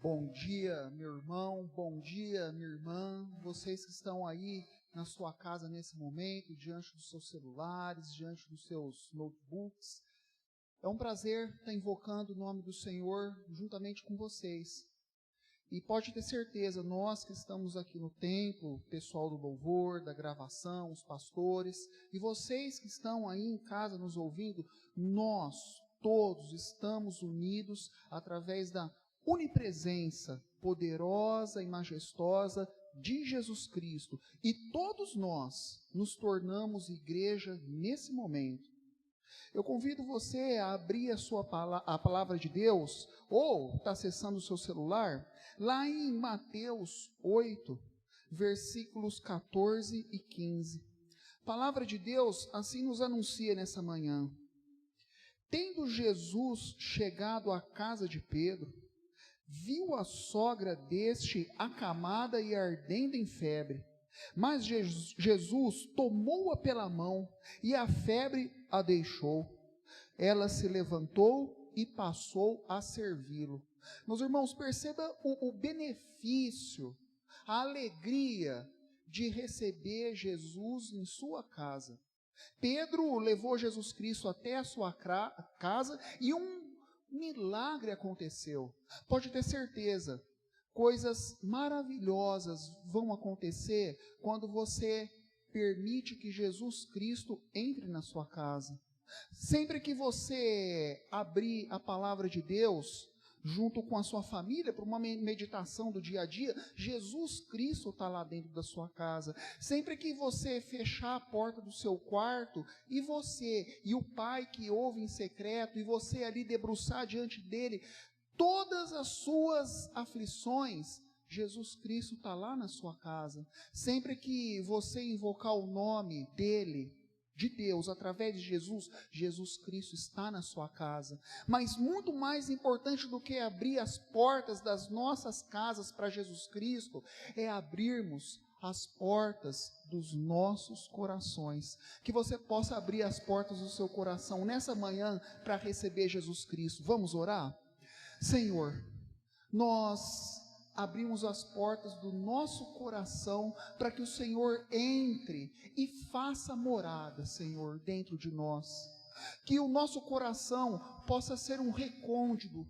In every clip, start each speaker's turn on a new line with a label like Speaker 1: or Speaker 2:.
Speaker 1: Bom dia, meu irmão, bom dia, minha irmã, vocês que estão aí na sua casa nesse momento, diante dos seus celulares, diante dos seus notebooks. É um prazer estar invocando o nome do Senhor juntamente com vocês. E pode ter certeza, nós que estamos aqui no templo, o pessoal do louvor, da gravação, os pastores, e vocês que estão aí em casa nos ouvindo, nós todos estamos unidos através da onipresença poderosa e majestosa de Jesus Cristo. E todos nós nos tornamos igreja nesse momento. Eu convido você a abrir a palavra de Deus, ou está acessando o seu celular, lá em Mateus 8, versículos 14 e 15. A palavra de Deus assim nos anuncia nessa manhã. Tendo Jesus chegado à casa de Pedro, viu a sogra deste acamada e ardendo em febre. Mas Jesus tomou-a pela mão e a febre a deixou. Ela se levantou e passou a servi-lo. Meus irmãos, perceba o benefício, a alegria de receber Jesus em sua casa. Pedro levou Jesus Cristo até a sua casa e um milagre aconteceu. Pode ter certeza, coisas maravilhosas vão acontecer quando você permite que Jesus Cristo entre na sua casa. Sempre que você abrir a palavra de Deus, junto com a sua família, para uma meditação do dia a dia, Jesus Cristo está lá dentro da sua casa. Sempre que você fechar a porta do seu quarto, e você e o Pai que ouve em secreto, e você ali debruçar diante dele, todas as suas aflições, Jesus Cristo está lá na sua casa. Sempre que você invocar o nome dele, de Deus, através de Jesus, Jesus Cristo está na sua casa. Mas muito mais importante do que abrir as portas das nossas casas para Jesus Cristo, é abrirmos as portas dos nossos corações. Que você possa abrir as portas do seu coração nessa manhã para receber Jesus Cristo. Vamos orar? Senhor, nós abrimos as portas do nosso coração para que o Senhor entre e faça morada, Senhor, dentro de nós. Que o nosso coração possa ser um recôndito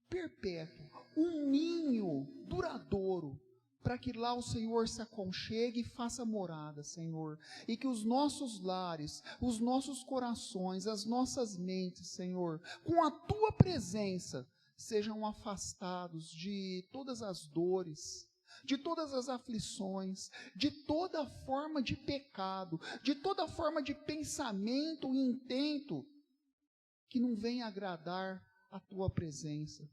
Speaker 1: perpétuo, um ninho duradouro, para que lá o Senhor se aconchegue e faça morada, Senhor. E que os nossos lares, os nossos corações, as nossas mentes, Senhor, com a Tua presença, sejam afastados de todas as dores, de todas as aflições, de toda forma de pecado, de toda forma de pensamento e intento que não venha agradar a Tua presença.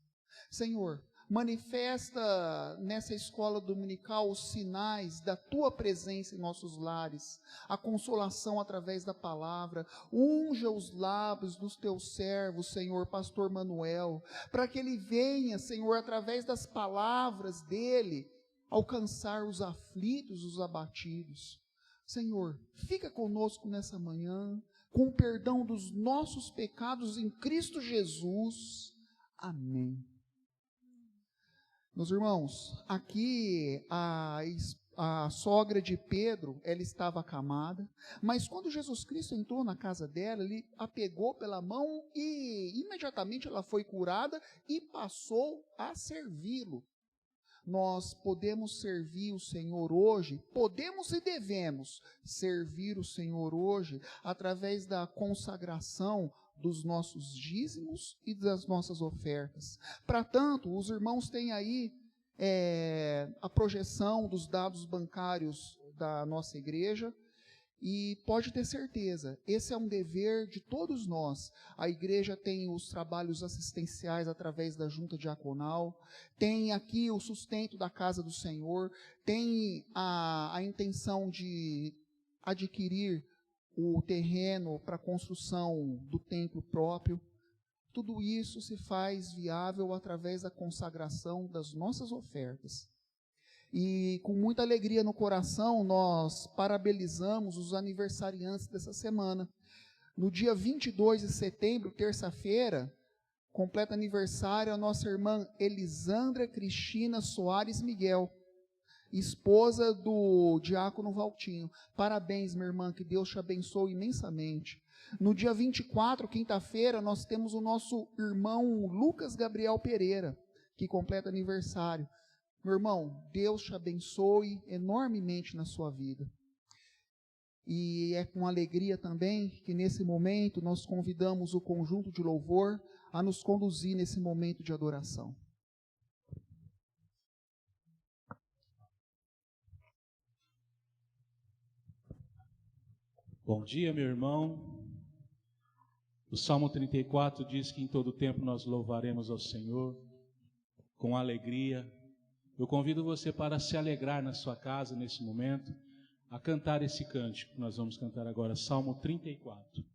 Speaker 1: Senhor, manifesta nessa escola dominical os sinais da Tua presença em nossos lares, a consolação através da palavra. Unja os lábios dos Teus servos, Senhor, pastor Manuel, para que ele venha, Senhor, através das palavras dele, alcançar os aflitos, os abatidos. Senhor, fica conosco nessa manhã, com o perdão dos nossos pecados em Cristo Jesus. Amém. Meus irmãos, aqui a sogra de Pedro, ela estava acamada, mas quando Jesus Cristo entrou na casa dela, ele a pegou pela mão e imediatamente ela foi curada e passou a servi-lo. Nós podemos servir o Senhor hoje, podemos e devemos servir o Senhor hoje através da consagração dos nossos dízimos e das nossas ofertas. Para tanto, os irmãos têm aí a projeção dos dados bancários da nossa igreja, e pode ter certeza, esse é um dever de todos nós. A igreja tem os trabalhos assistenciais através da junta diaconal, tem aqui o sustento da casa do Senhor, tem a intenção de adquirir o terreno para a construção do templo próprio. Tudo isso se faz viável através da consagração das nossas ofertas. E com muita alegria no coração, nós parabenizamos os aniversariantes dessa semana. No dia 22 de setembro, terça-feira, Completa aniversário a nossa irmã Elisandra Cristina Soares Miguel, esposa do diácono Valtinho. Parabéns, minha irmã, que Deus te abençoe imensamente. No dia 24, quinta-feira, nós temos o nosso irmão Lucas Gabriel Pereira, que completa aniversário. Meu irmão, Deus te abençoe enormemente na sua vida. E é com alegria também que nesse momento nós convidamos o conjunto de louvor a nos conduzir nesse momento de adoração.
Speaker 2: Bom dia, meu irmão. O Salmo 34 diz que em todo tempo nós louvaremos ao Senhor com alegria. Eu convido você para se alegrar na sua casa nesse momento, a cantar esse cântico. Nós vamos cantar agora, Salmo 34.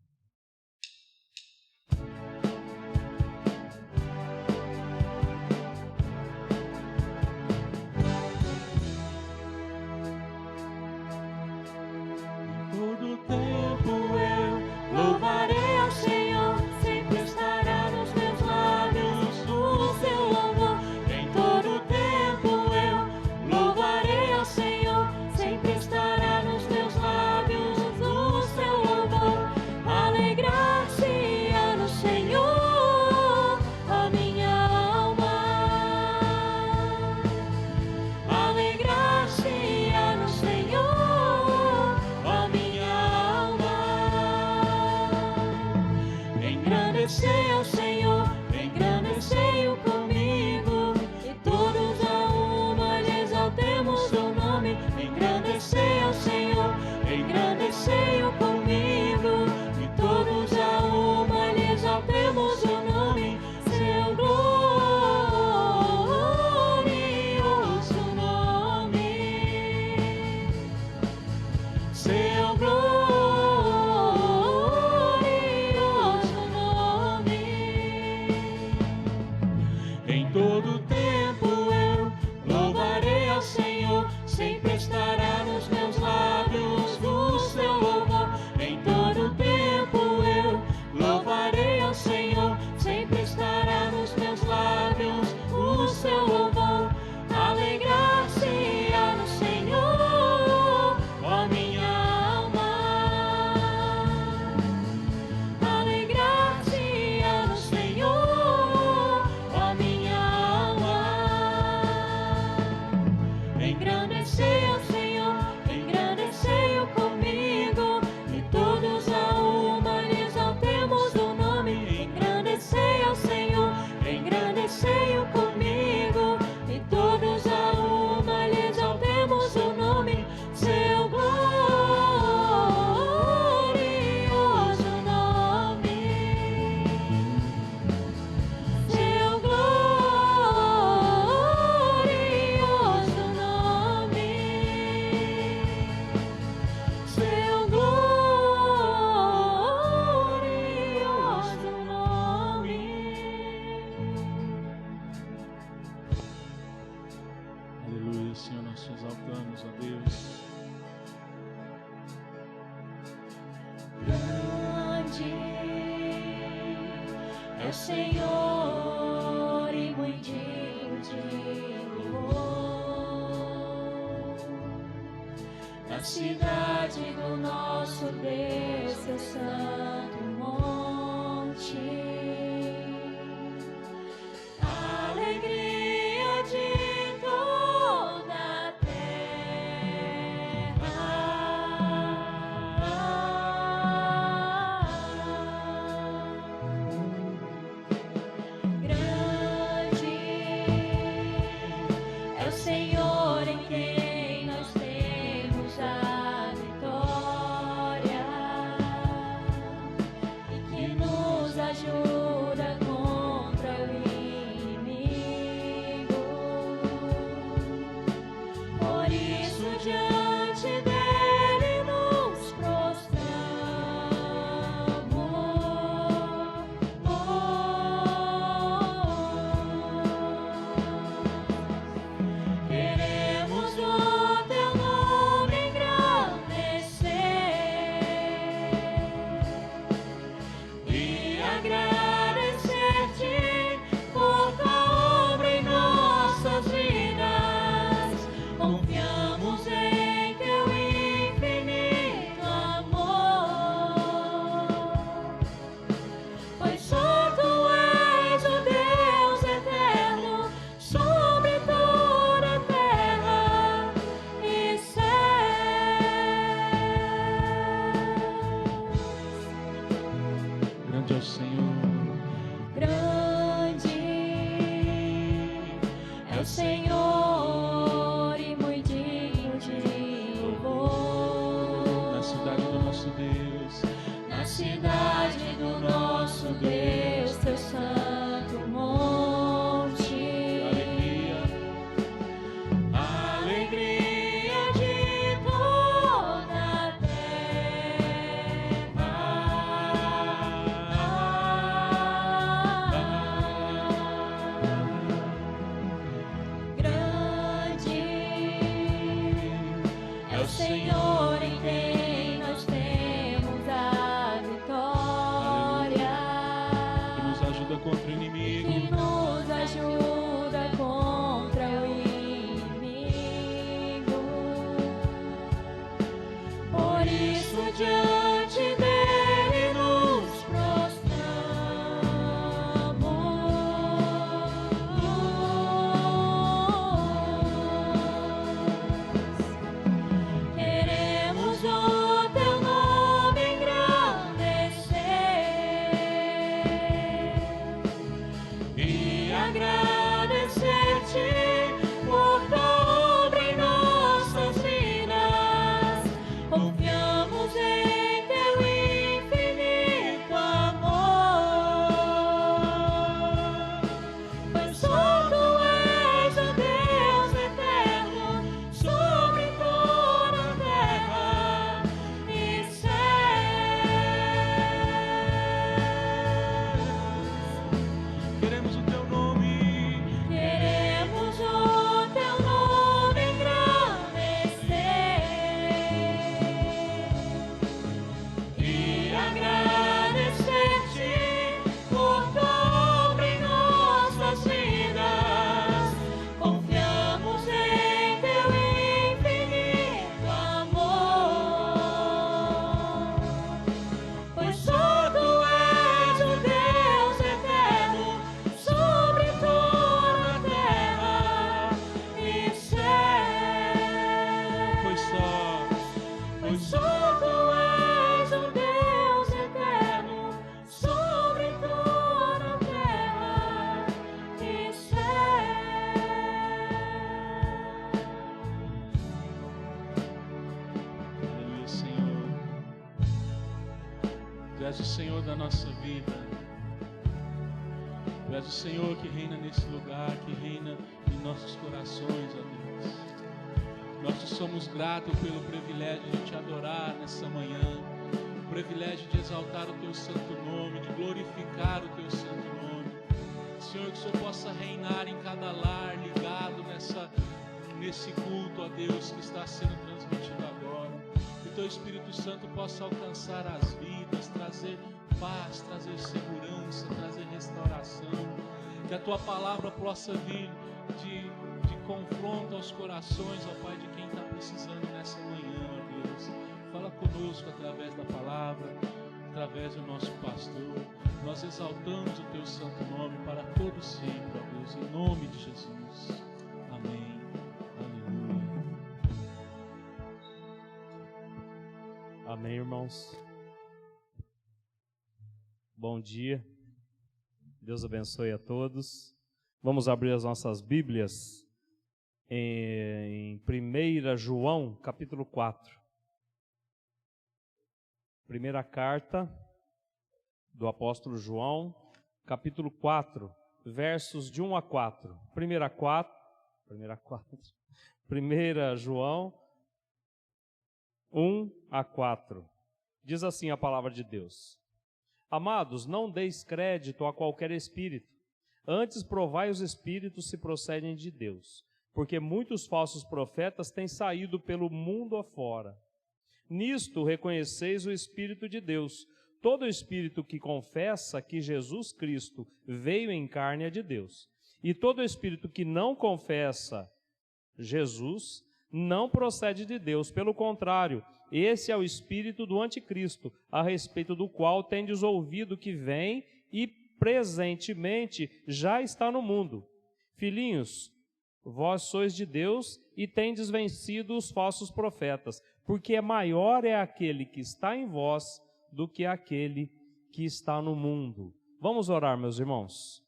Speaker 3: Ajuda.
Speaker 2: grande é o Senhor.
Speaker 3: Grande é o Senhor e muito digno de louvor.
Speaker 2: Na cidade do nosso Deus,
Speaker 3: Na cidade do nosso Deus, teu santo monte.
Speaker 2: alegria,
Speaker 3: Alegria de toda a terra. Grande é o Senhor em quem nós temos a vitória.
Speaker 2: que nos ajuda contra o
Speaker 3: Que
Speaker 2: inimigo.
Speaker 3: nos ajuda contra o inimigo. Por isso diante dele nos prostramos. Queremos o teu nome engrandecer e agradecer-te por tua obra em nossas vidas. Confiamos em teu infinito amor, pois só tu és o Deus eterno sobre toda a terra e céus.
Speaker 2: Queremos o teu nome.
Speaker 3: Queremos o teu nome engrandecer e agradecer-te por tua obra em nossas vidas. Confiamos em teu infinito amor, pois só tu és o Deus eterno sobre toda a terra e céus.
Speaker 2: Pois só
Speaker 3: tu és o Deus eterno sobre toda a terra e céus.
Speaker 2: aleluia, Senhor. Tu és o Senhor da nossa vida. Tu és o Senhor que reina nesse lugar, que reina em nossos corações, ó Deus. Nós te somos gratos pelo privilégio de te adorar nessa manhã, o privilégio de exaltar o teu santo nome, de glorificar o teu santo nome. Senhor, que o Senhor possa reinar em cada lar ligado nesse culto, ó Deus, que está sendo transmitido agora. Que o teu Espírito Santo possa alcançar as vidas, trazer paz, trazer segurança, trazer restauração. Que a tua palavra possa vir de confronto aos corações, ó Pai, de quem está precisando nessa manhã, ó Deus. Fala conosco através da palavra, através do nosso pastor. Nós exaltamos o teu santo nome para todo sempre, ó Deus, em nome de Jesus. Amém. Aleluia.
Speaker 4: Amém, irmãos. Bom dia. Deus abençoe a todos. Vamos abrir as nossas Bíblias em 1 João, capítulo 4. Primeira carta do apóstolo João, capítulo 4, versos de 1 a 4. 1 João 1 a 4. Diz assim a palavra de Deus: Amados, não deis crédito a qualquer espírito, antes provai os espíritos se procedem de Deus, porque muitos falsos profetas têm saído pelo mundo afora. Nisto reconheceis o Espírito de Deus. Todo espírito que confessa que Jesus Cristo veio em carne é de Deus. E todo espírito que não confessa Jesus não procede de Deus. Pelo contrário, esse é o espírito do anticristo, a respeito do qual tendes ouvido que vem e presentemente já está no mundo. Filhinhos, vós sois de Deus e tendes vencido os falsos profetas, porque maior é aquele que está em vós do que aquele que está no mundo. Vamos orar, meus irmãos.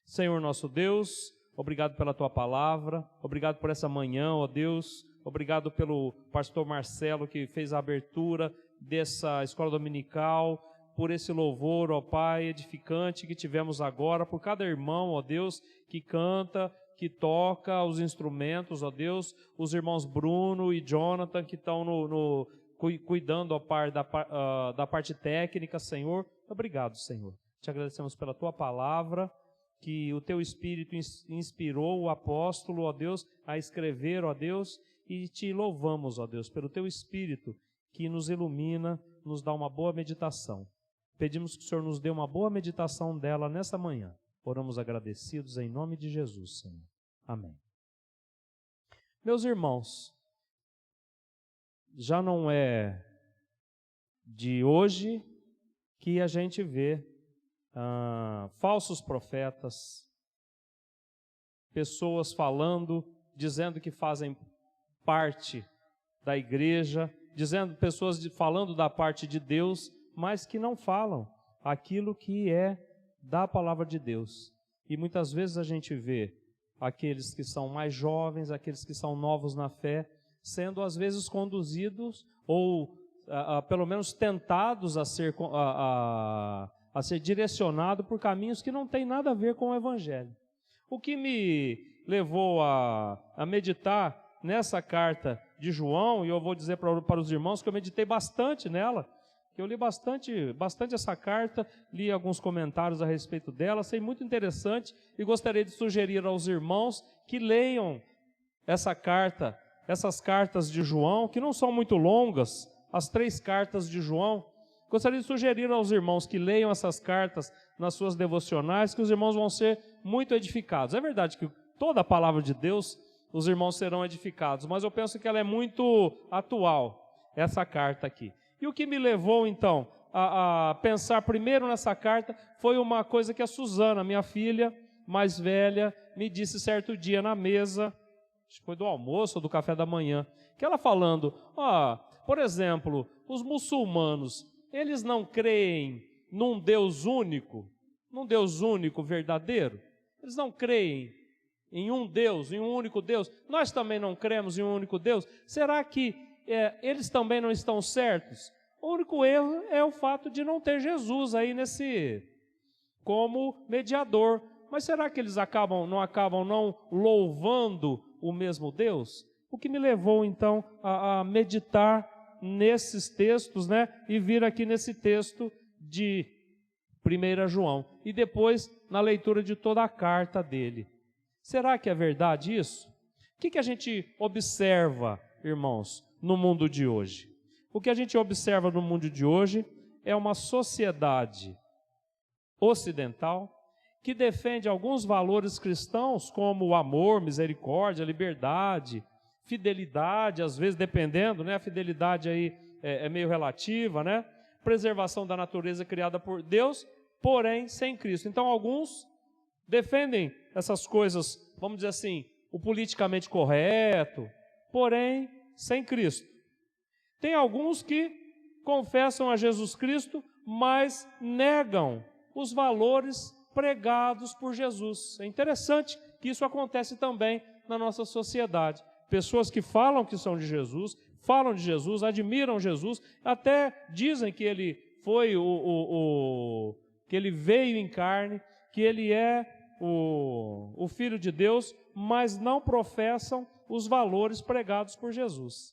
Speaker 4: Senhor nosso Deus, obrigado pela Tua palavra, obrigado por essa manhã, ó Deus, obrigado pelo pastor Marcelo que fez a abertura dessa escola dominical, por esse louvor, ó Pai, edificante que tivemos agora, por cada irmão, ó Deus, que canta, que toca os instrumentos, ó Deus, os irmãos Bruno e Jonathan que estão cuidando, ó Pai, da parte técnica, Senhor. Obrigado, Senhor. Te agradecemos pela Tua palavra, que o Teu Espírito inspirou o apóstolo, ó Deus, a escrever, ó Deus, e Te louvamos, ó Deus, pelo Teu Espírito que nos ilumina, nos dá uma boa meditação. Pedimos que o Senhor nos dê uma boa meditação dela nessa manhã. Oramos agradecidos em nome de Jesus, Senhor. Amém. Meus irmãos, já não é de hoje que a gente vê falsos profetas, pessoas falando, dizendo que fazem parte da igreja, pessoas falando da parte de Deus, mas que não falam aquilo que é da palavra de Deus. E muitas vezes a gente vê aqueles que são mais jovens, aqueles que são novos na fé, sendo às vezes conduzidos ou pelo menos tentados a ser direcionado por caminhos que não têm nada a ver com o Evangelho. O que me levou a meditar nessa carta de João, e eu vou dizer para os irmãos que eu meditei bastante nela, que eu li bastante essa carta, li alguns comentários a respeito dela, achei muito interessante e gostaria de sugerir aos irmãos que leiam essas cartas de João, que não são muito longas, as 3 cartas de João. Gostaria de sugerir aos irmãos que leiam essas cartas nas suas devocionais, que os irmãos vão ser muito edificados. É verdade que toda a palavra de Deus, os irmãos serão edificados, mas eu penso que ela é muito atual, essa carta aqui. E o que me levou, então, a pensar primeiro nessa carta foi uma coisa que a Suzana, minha filha mais velha, me disse certo dia na mesa, acho que foi do almoço ou do café da manhã, que ela falando, por exemplo, os muçulmanos, eles não creem num Deus único verdadeiro? Eles não creem em um Deus, em um único Deus? Nós também não cremos em um único Deus? Será que eles também não estão certos? O único erro é o fato de não ter Jesus aí como mediador. Mas será que eles não acabam louvando o mesmo Deus? O que me levou então a meditar nesses textos, né? E vir aqui nesse texto de 1 João. E depois na leitura de toda a carta dele. Será que é verdade isso? O que a gente observa, irmãos, no mundo de hoje? O que a gente observa no mundo de hoje é uma sociedade ocidental que defende alguns valores cristãos como o amor, misericórdia, liberdade, fidelidade, às vezes dependendo, né? A fidelidade aí é meio relativa, né? Preservação da natureza criada por Deus, porém sem Cristo. Então alguns defendem essas coisas, vamos dizer assim, o politicamente correto, porém sem Cristo. Tem alguns que confessam a Jesus Cristo, mas negam os valores pregados por Jesus. É interessante que isso acontece também na nossa sociedade. Pessoas que falam que são de Jesus, falam de Jesus, admiram Jesus, até dizem que ele foi que ele veio em carne, que ele é o Filho de Deus, mas não professam os valores pregados por Jesus.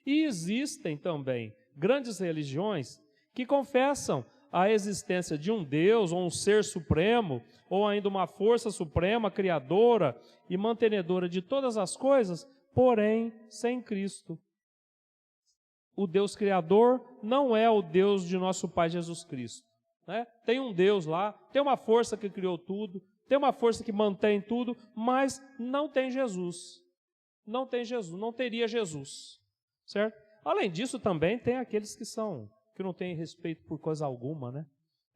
Speaker 4: E existem também grandes religiões que confessam a existência de um Deus, ou um ser supremo, ou ainda uma força suprema, criadora e mantenedora de todas as coisas, porém sem Cristo. O Deus criador não é o Deus de nosso Pai Jesus Cristo, né? Tem um Deus lá, tem uma força que criou tudo, tem uma força que mantém tudo, mas não tem Jesus. Não tem Jesus, não teria Jesus. Certo? Além disso, também tem aqueles que não têm respeito por coisa alguma, né?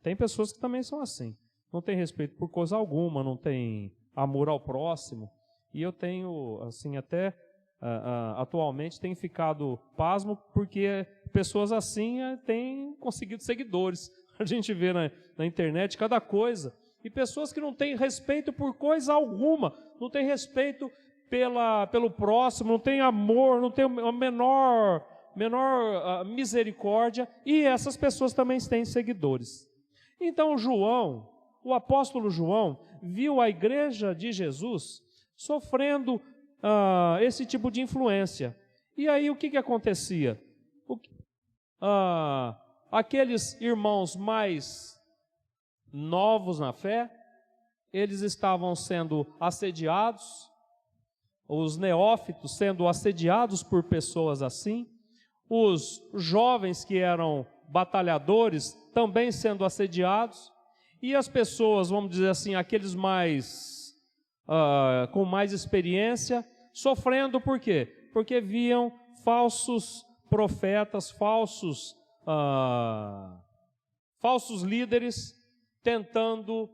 Speaker 4: Tem pessoas que também são assim. Não têm respeito por coisa alguma, não têm amor ao próximo. E eu tenho, assim, até atualmente tenho ficado pasmo porque pessoas assim têm conseguido seguidores A gente vê na internet cada coisa. E pessoas que não têm respeito por coisa alguma, não têm respeito pelo próximo, não têm amor, não têm a menor misericórdia, e essas pessoas também têm seguidores. Então João, o apóstolo João, viu a igreja de Jesus sofrendo esse tipo de influência. E aí o que acontecia? Aqueles irmãos mais novos na fé, eles estavam sendo assediados, os neófitos sendo assediados por pessoas assim, os jovens que eram batalhadores também sendo assediados, e as pessoas, vamos dizer assim, aqueles mais com mais experiência, sofrendo por quê? Porque viam falsos profetas, falsos líderes tentando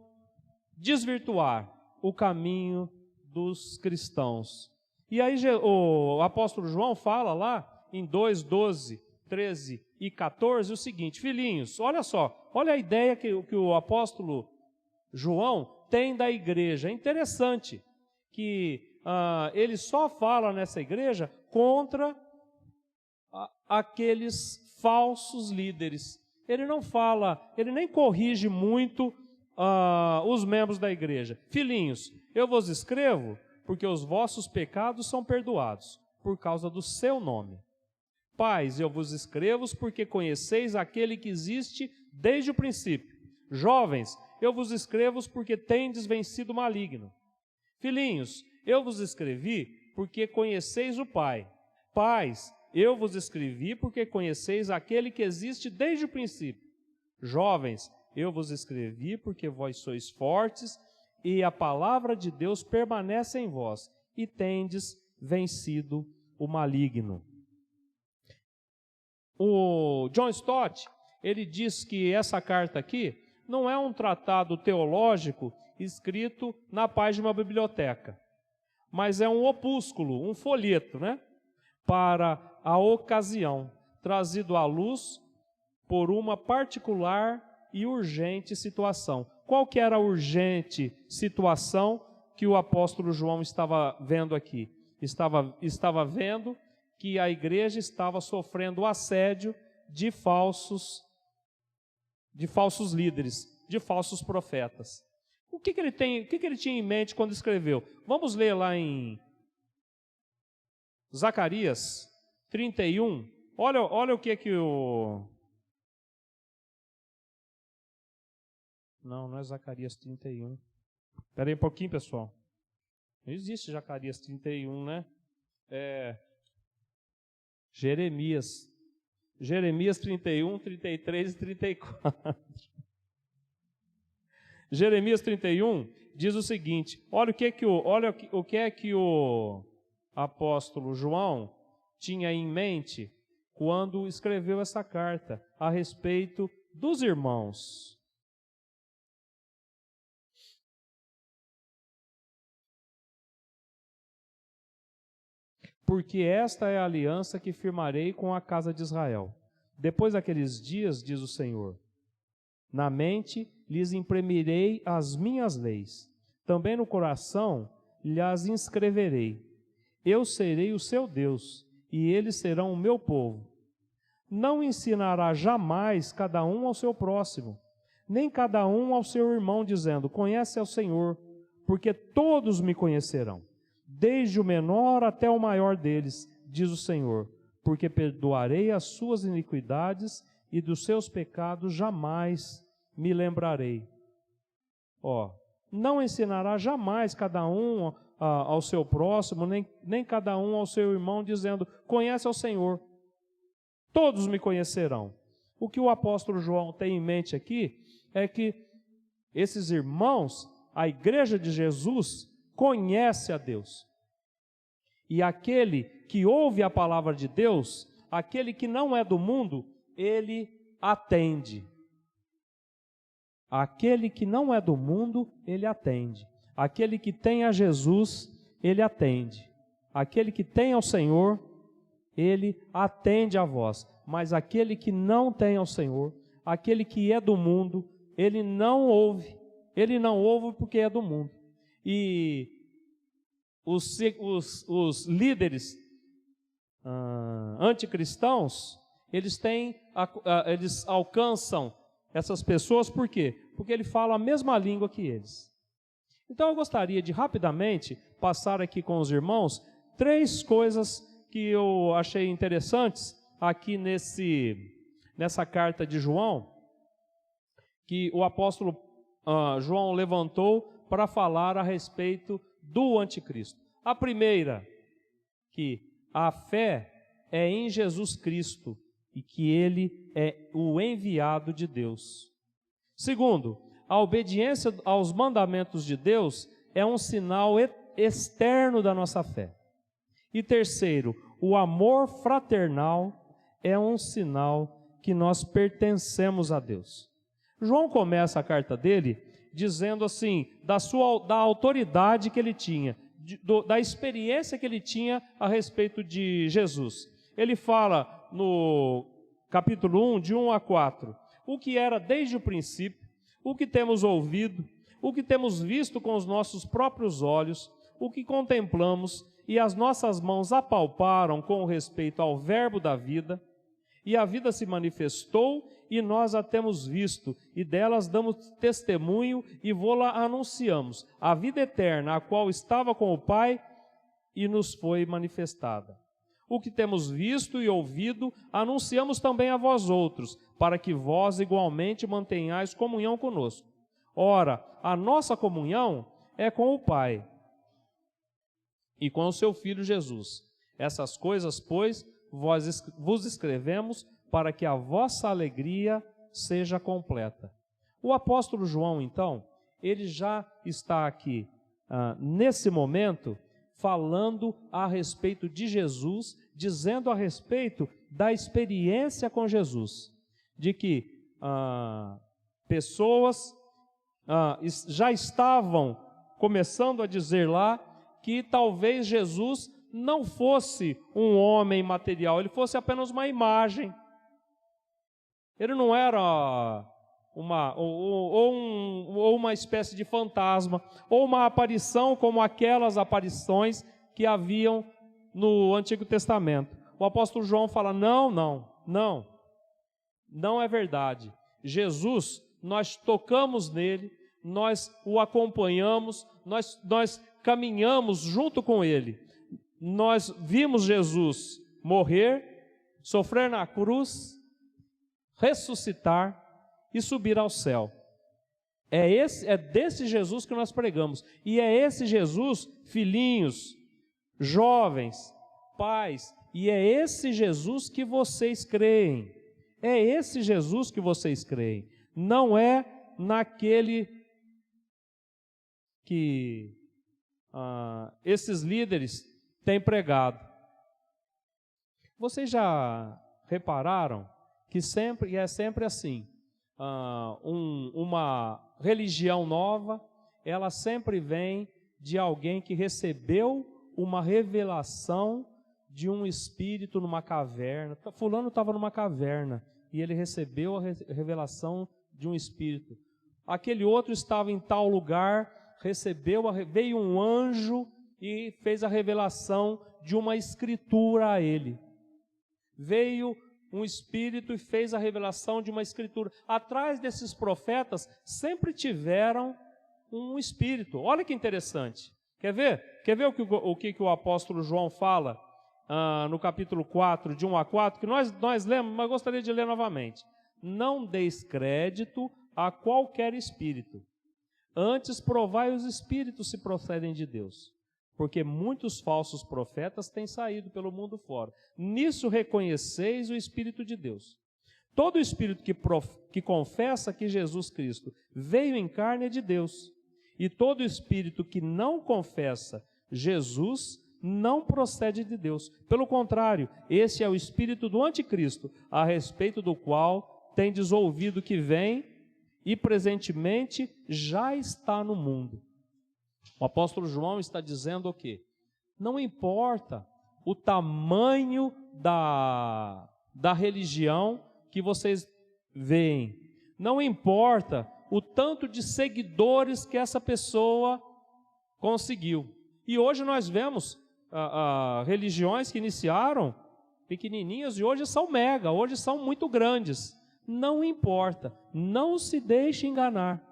Speaker 4: desvirtuar o caminho dos cristãos. E aí o apóstolo João fala lá em 2, 12, 13 e 14 o seguinte: filhinhos, olha só, olha a ideia que o apóstolo João tem da igreja. É interessante que ele só fala nessa igreja contra aqueles falsos líderes. Ele não fala, ele nem corrige muito os membros da igreja. Filhinhos, eu vos escrevo porque os vossos pecados são perdoados por causa do seu nome. Pais, eu vos escrevo porque conheceis aquele que existe desde o princípio. Jovens, eu vos escrevo porque tendes vencido o maligno. Filhinhos, eu vos escrevi porque conheceis o Pai. Pais, eu vos escrevi porque conheceis aquele que existe desde o princípio. Jovens, eu vos escrevi porque vós sois fortes e a palavra de Deus permanece em vós e tendes vencido o maligno. O John Stott, ele diz que essa carta aqui não é um tratado teológico escrito na paz de uma biblioteca, mas é um opúsculo, um folheto, né? Para a ocasião, trazido à luz por uma particular e urgente situação. Qual que era a urgente situação que o apóstolo João estava vendo aqui? Estava vendo que a igreja estava sofrendo o assédio de falsos líderes, de falsos profetas. O que ele tinha em mente quando escreveu? Vamos ler lá em Zacarias 31. Olha o que o... Não é Zacarias 31. Espera aí um pouquinho, pessoal. Não existe Zacarias 31, né? Jeremias 31, 33 e 34. Jeremias 31 diz o seguinte: olha o que o apóstolo João tinha em mente quando escreveu essa carta a respeito dos irmãos. Porque esta é a aliança que firmarei com a casa de Israel. Depois daqueles dias, diz o Senhor, na mente lhes imprimirei as minhas leis. Também no coração lhes inscreverei. Eu serei o seu Deus, e eles serão o meu povo. Não ensinará jamais cada um ao seu próximo, nem cada um ao seu irmão, dizendo, conhece ao Senhor, porque todos me conhecerão. Desde o menor até o maior deles, diz o Senhor, porque perdoarei as suas iniquidades e dos seus pecados jamais me lembrarei. Não ensinará jamais cada um ao seu próximo, nem cada um ao seu irmão, dizendo, conhece ao Senhor. Todos me conhecerão. O que o apóstolo João tem em mente aqui é que esses irmãos, a igreja de Jesus, conhece a Deus. E aquele que ouve a palavra de Deus, aquele que não é do mundo, ele atende. Aquele que não é do mundo, ele atende. Aquele que tem a Jesus, ele atende. Aquele que tem ao Senhor, ele atende a vós. Mas aquele que não tem ao Senhor, aquele que é do mundo, ele não ouve porque é do mundo. E os líderes anticristãos, eles alcançam essas pessoas, por quê? Porque ele fala a mesma língua que eles. Então eu gostaria de rapidamente passar aqui com os irmãos 3 coisas que eu achei interessantes aqui nessa carta de João, que o apóstolo João levantou para falar a respeito do anticristo. A primeira, que a fé é em Jesus Cristo e que ele é o enviado de Deus. Segundo, a obediência aos mandamentos de Deus é um sinal externo da nossa fé. E terceiro, o amor fraternal é um sinal que nós pertencemos a Deus. João começa a carta dele dizendo assim, da autoridade que ele tinha, da experiência que ele tinha a respeito de Jesus. Ele fala no capítulo 1, de 1 a 4, o que era desde o princípio, o que temos ouvido, o que temos visto com os nossos próprios olhos, o que contemplamos e as nossas mãos apalparam com respeito ao verbo da vida, e a vida se manifestou e nós a temos visto, e delas damos testemunho e vô-la anunciamos, a vida eterna, a qual estava com o Pai e nos foi manifestada. O que temos visto e ouvido, anunciamos também a vós outros, para que vós igualmente mantenhais comunhão conosco. Ora, a nossa comunhão é com o Pai e com o seu Filho Jesus. Essas coisas, pois, vos escrevemos para que a vossa alegria seja completa. O apóstolo João, então, ele já está aqui, nesse momento, falando a respeito de Jesus, dizendo a respeito da experiência com Jesus, de que pessoas já estavam começando a dizer lá que talvez Jesus não fosse um homem material, ele fosse apenas uma imagem. Ele não era uma espécie de fantasma, ou uma aparição como aquelas aparições que haviam no Antigo Testamento. O apóstolo João fala, não é verdade. Jesus, nós tocamos nele, nós o acompanhamos, nós caminhamos junto com ele. Nós vimos Jesus morrer, sofrer na cruz, ressuscitar e subir ao céu. É desse Jesus que nós pregamos. E é esse Jesus, filhinhos, jovens, pais, e é esse Jesus que vocês creem. É esse Jesus que vocês creem. Não é naquele que esses líderes têm pregado. Vocês já repararam que é sempre assim, uma religião nova, ela sempre vem de alguém que recebeu uma revelação de um espírito numa caverna. Fulano estava numa caverna e ele recebeu a revelação de um espírito. Aquele outro estava em tal lugar, veio um anjo e fez a revelação de uma escritura a ele. Veio um espírito e fez a revelação de uma escritura. Atrás desses profetas sempre tiveram um espírito. Olha que interessante. Quer ver o que o apóstolo João fala no capítulo 4, de 1 a 4, que nós lemos, mas gostaria de ler novamente. Não deis crédito a qualquer espírito. Antes provai os espíritos se procedem de Deus, porque muitos falsos profetas têm saído pelo mundo fora. Nisso reconheceis o Espírito de Deus. Todo espírito que confessa que Jesus Cristo veio em carne é de Deus. E todo espírito que não confessa Jesus não procede de Deus. Pelo contrário, esse é o espírito do anticristo, a respeito do qual tendes ouvido que vem e presentemente já está no mundo. O apóstolo João está dizendo o quê? Não importa o tamanho da religião que vocês veem, Não importa o tanto de seguidores que essa pessoa conseguiu. E hoje nós vemos religiões que iniciaram pequenininhas e hoje são mega, hoje são muito grandes. Não importa, não se deixe enganar.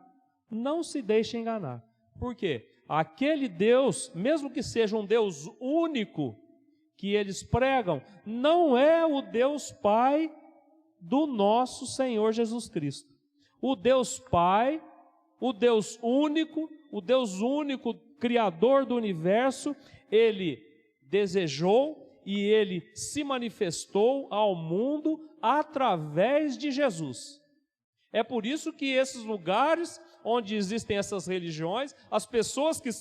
Speaker 4: Não se deixe enganar. Por quê? Aquele Deus, mesmo que seja um Deus único que eles pregam, não é o Deus Pai do nosso Senhor Jesus Cristo. O Deus Pai, o Deus único, Criador do universo, Ele desejou e Ele se manifestou ao mundo através de Jesus. É por isso que esses lugares onde existem essas religiões, as pessoas que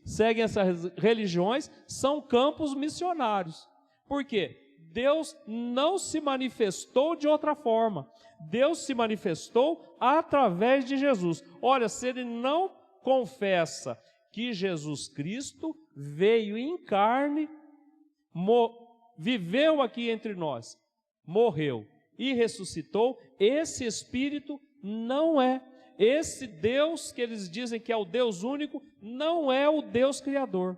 Speaker 4: seguem essas religiões são campos missionários. Por quê? Deus não se manifestou de outra forma. Deus se manifestou através de Jesus. Olha, se ele não confessa que Jesus Cristo veio em carne, viveu aqui entre nós, morreu e ressuscitou, esse Espírito não é. Esse Deus que eles dizem que é o Deus único, não é o Deus Criador.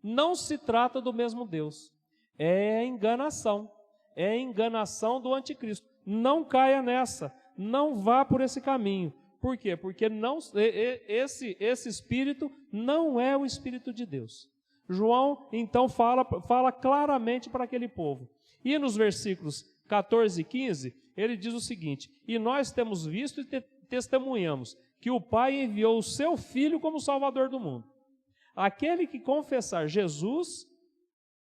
Speaker 4: Não se trata do mesmo Deus. É enganação do anticristo. Não caia nessa, não vá por esse caminho. Por quê? Porque esse Espírito não é o Espírito de Deus. João, então, fala claramente para aquele povo. E nos versículos 14 e 15, ele diz o seguinte: e nós temos visto e testemunhamos que o Pai enviou o seu Filho como Salvador do mundo. Aquele que confessar Jesus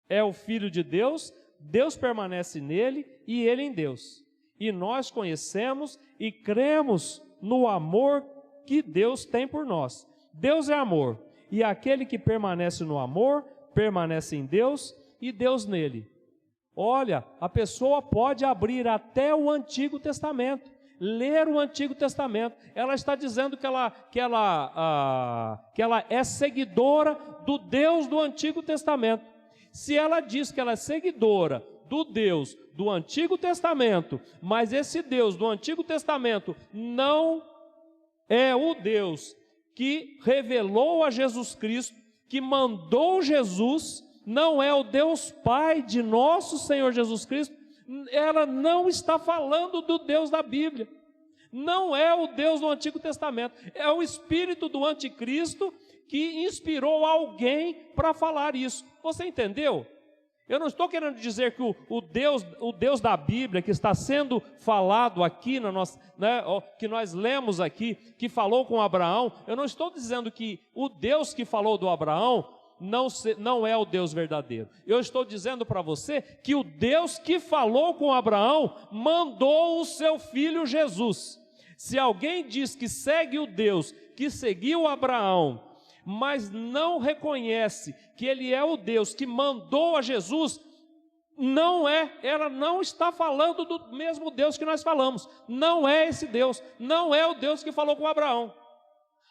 Speaker 4: é o Filho de Deus, Deus permanece nele e ele em Deus. E nós conhecemos e cremos no amor que Deus tem por nós. Deus é amor, e aquele que permanece no amor, permanece em Deus e Deus nele. Olha, a pessoa pode abrir até o Antigo Testamento, ler o Antigo Testamento. Ela está dizendo que ela é seguidora do Deus do Antigo Testamento. Se ela diz que ela é seguidora do Deus do Antigo Testamento, mas esse Deus do Antigo Testamento não é o Deus que revelou a Jesus Cristo, que mandou Jesus, não é o Deus Pai de nosso Senhor Jesus Cristo, ela não está falando do Deus da Bíblia. Não é o Deus do Antigo Testamento, é o espírito do anticristo que inspirou alguém para falar isso. Você entendeu? Eu não estou querendo dizer que o Deus da Bíblia que está sendo falado aqui, que nós lemos aqui, que falou com Abraão, eu não estou dizendo que o Deus que falou do Abraão não é o Deus verdadeiro. Eu estou dizendo para você que o Deus que falou com Abraão mandou o seu filho Jesus. Se alguém diz que segue o Deus que seguiu Abraão, mas não reconhece que ele é o Deus que mandou a Jesus, ela não está falando do mesmo Deus que nós falamos. Não é esse Deus, não é o Deus que falou com Abraão.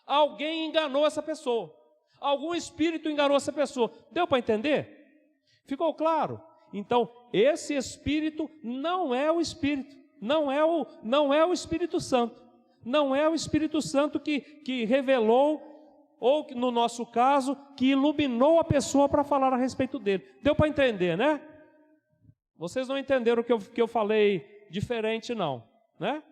Speaker 4: Alguém enganou essa pessoa. Algum espírito enganou essa pessoa. Deu para entender? Ficou claro? Então, esse espírito não é o Espírito, não é o Espírito Santo. Não é o Espírito Santo que revelou, ou no nosso caso, que iluminou a pessoa para falar a respeito dele. Deu para entender, né? Vocês não entenderam que eu falei diferente, não, né?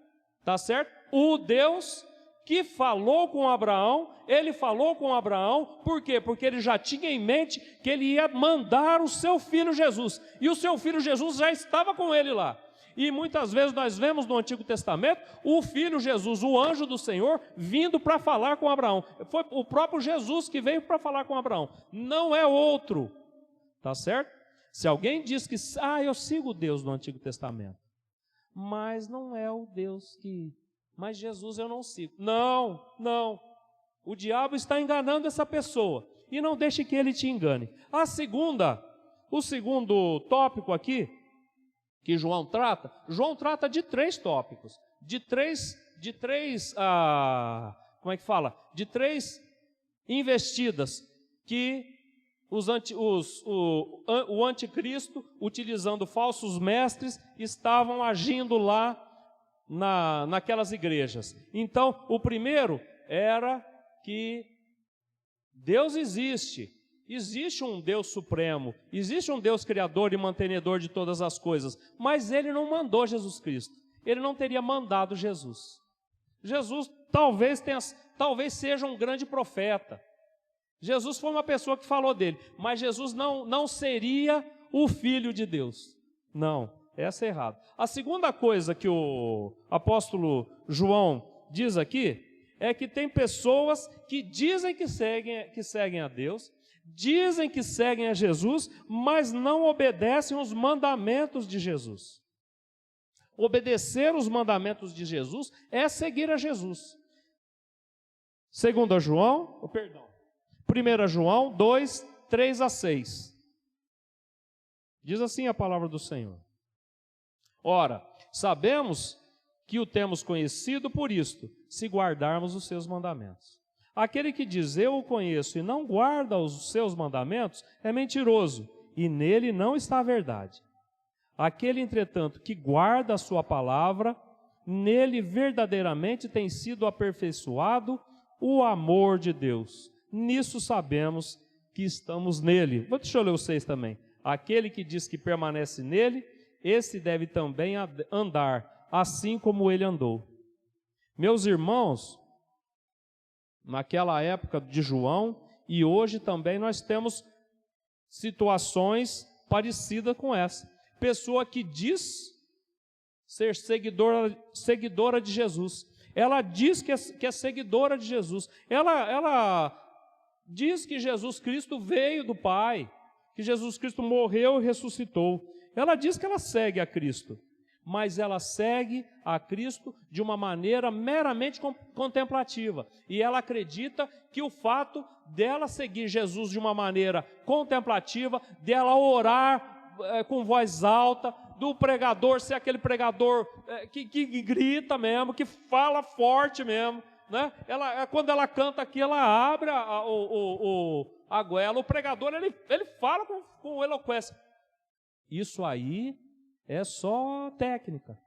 Speaker 4: Tá certo? O Deus que falou com Abraão, ele falou com Abraão, por quê? Porque ele já tinha em mente que ele ia mandar o seu filho Jesus, e o seu filho Jesus já estava com ele lá. E muitas vezes nós vemos no Antigo Testamento o filho Jesus, o anjo do Senhor, vindo para falar com Abraão. Foi o próprio Jesus que veio para falar com Abraão, não é outro, tá certo? Se alguém diz que, eu sigo o Deus do Antigo Testamento, mas não é o Deus mas Jesus eu não sigo. Não. O diabo está enganando essa pessoa. E não deixe que ele te engane. O segundo tópico aqui, que João trata de 3 tópicos. De três investidas que o anticristo, utilizando falsos mestres, estavam agindo lá naquelas igrejas. Então, o primeiro era que Deus existe. Existe um Deus supremo, existe um Deus criador e mantenedor de todas as coisas, mas Ele não mandou Jesus Cristo. Ele não teria mandado Jesus. Jesus talvez seja um grande profeta. Jesus foi uma pessoa que falou dele, mas Jesus não seria o Filho de Deus. Não, essa é errado. A segunda coisa que o apóstolo João diz aqui é que tem pessoas que dizem que seguem a Deus, dizem que seguem a Jesus, mas não obedecem os mandamentos de Jesus. Obedecer os mandamentos de Jesus é seguir a Jesus. 1 João 2, 3 a 6. Diz assim a palavra do Senhor. Ora, sabemos que o temos conhecido por isto, se guardarmos os seus mandamentos. Aquele que diz, eu o conheço, e não guarda os seus mandamentos, é mentiroso, e nele não está a verdade. Aquele, entretanto, que guarda a sua palavra, nele verdadeiramente tem sido aperfeiçoado o amor de Deus. Nisso sabemos que estamos nele. Deixa eu ler o 6 também. Aquele que diz que permanece nele, esse deve também andar, assim como ele andou. Meus irmãos, naquela época de João, e hoje também nós temos situações parecidas com essa. Pessoa que diz ser seguidora de Jesus. Ela diz que é seguidora de Jesus. Ela diz que Jesus Cristo veio do Pai, que Jesus Cristo morreu e ressuscitou. Ela diz que ela segue a Cristo, mas ela segue a Cristo de uma maneira meramente contemplativa. E ela acredita que o fato dela seguir Jesus de uma maneira contemplativa, dela orar com voz alta, do pregador ser aquele pregador que grita mesmo, que fala forte mesmo, né? Quando ela canta aqui, ela abre a goela. O pregador, ele fala com eloquência. Isso aí é só técnica,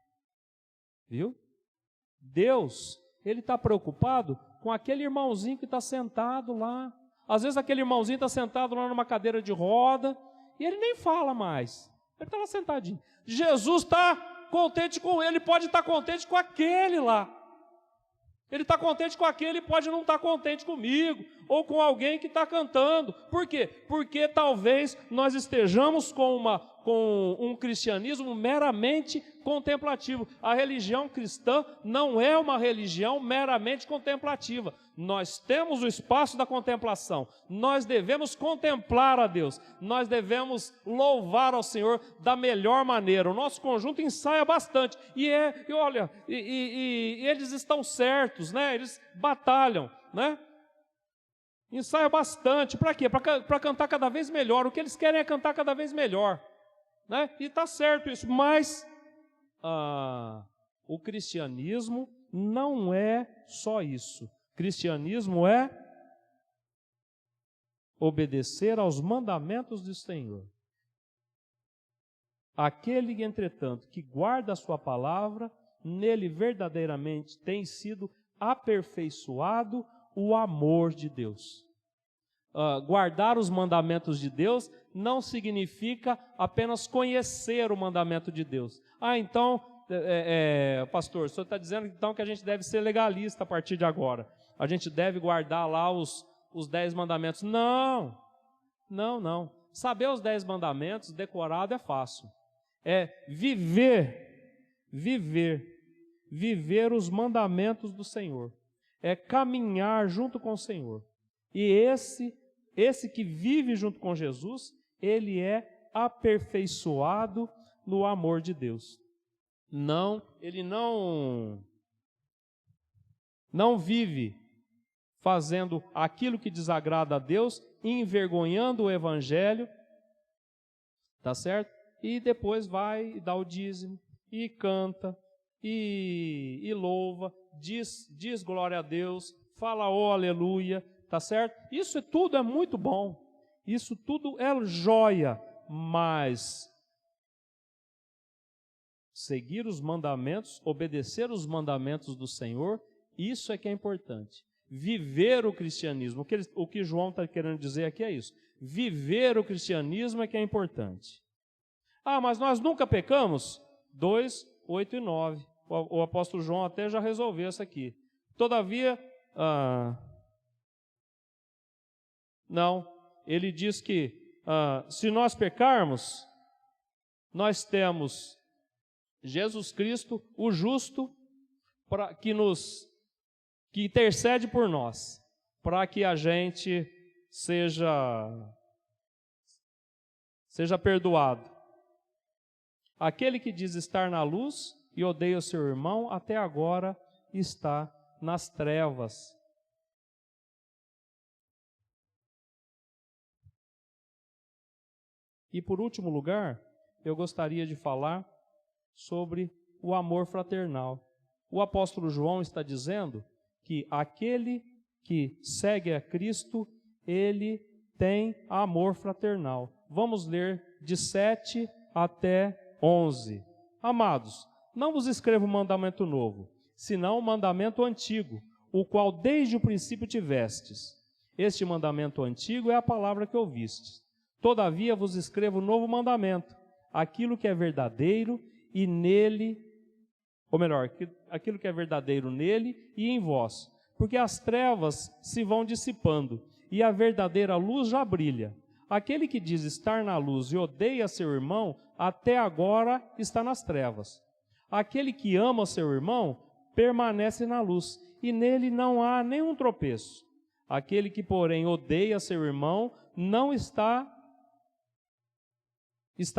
Speaker 4: viu? Deus, Ele está preocupado com aquele irmãozinho que está sentado lá. Às vezes aquele irmãozinho está sentado lá numa cadeira de roda e ele nem fala mais. Ele está lá sentadinho. Jesus está contente com ele, pode estar contente com aquele lá. Ele está contente com aquele, pode não estar contente comigo, ou com alguém que está cantando. Por quê? Porque talvez nós estejamos com um cristianismo meramente contemplativo. A religião cristã não é uma religião meramente contemplativa. Nós temos o espaço da contemplação. Nós devemos contemplar a Deus. Nós devemos louvar ao Senhor da melhor maneira. O nosso conjunto ensaia bastante. E eles estão certos, né? Eles batalham, né? Ensaiam bastante. Para quê? Para cantar cada vez melhor. O que eles querem é cantar cada vez melhor, né? E está certo isso. Mas o cristianismo não é só isso. Cristianismo é obedecer aos mandamentos do Senhor. Aquele, entretanto, que guarda a sua palavra, nele verdadeiramente tem sido aperfeiçoado o amor de Deus. Guardar os mandamentos de Deus não significa apenas conhecer o mandamento de Deus. Então, pastor, o senhor está dizendo então que a gente deve ser legalista a partir de agora. A gente deve guardar lá os 10 mandamentos. Não. Saber os 10 mandamentos decorado é fácil. É viver os mandamentos do Senhor. É caminhar junto com o Senhor. E esse que vive junto com Jesus, ele é aperfeiçoado no amor de Deus. Ele não vive fazendo aquilo que desagrada a Deus, envergonhando o Evangelho, tá certo? E depois vai e dá o dízimo, e canta, e louva, diz glória a Deus, fala aleluia, tá certo? Isso tudo é muito bom, isso tudo é joia, mas seguir os mandamentos, obedecer os mandamentos do Senhor, isso é que é importante. Viver o cristianismo. O que João está querendo dizer aqui é isso. Viver o cristianismo é que é importante. Ah, mas nós nunca pecamos? 2, 8 e 9. O apóstolo João até já resolveu isso aqui. Todavia, não, ele diz que se nós pecarmos, nós temos Jesus Cristo, o justo, que intercede por nós, para que a gente seja perdoado. Aquele que diz estar na luz e odeia o seu irmão, até agora está nas trevas. E por último lugar, eu gostaria de falar sobre o amor fraternal. O apóstolo João está dizendo que aquele que segue a Cristo, ele tem amor fraternal. Vamos ler de 7 até 11. Amados, não vos escrevo um mandamento novo, senão um mandamento antigo, o qual desde o princípio tivestes. Este mandamento antigo é a palavra que ouvistes. Todavia vos escrevo um novo mandamento, aquilo que é verdadeiro e nele, ou melhor, aquilo que é verdadeiro nele e em vós, porque as trevas se vão dissipando e a verdadeira luz já brilha. Aquele que diz estar na luz e odeia seu irmão, até agora está nas trevas. Aquele que ama seu irmão permanece na luz, e nele não há nenhum tropeço. Aquele que, porém, odeia seu irmão, não está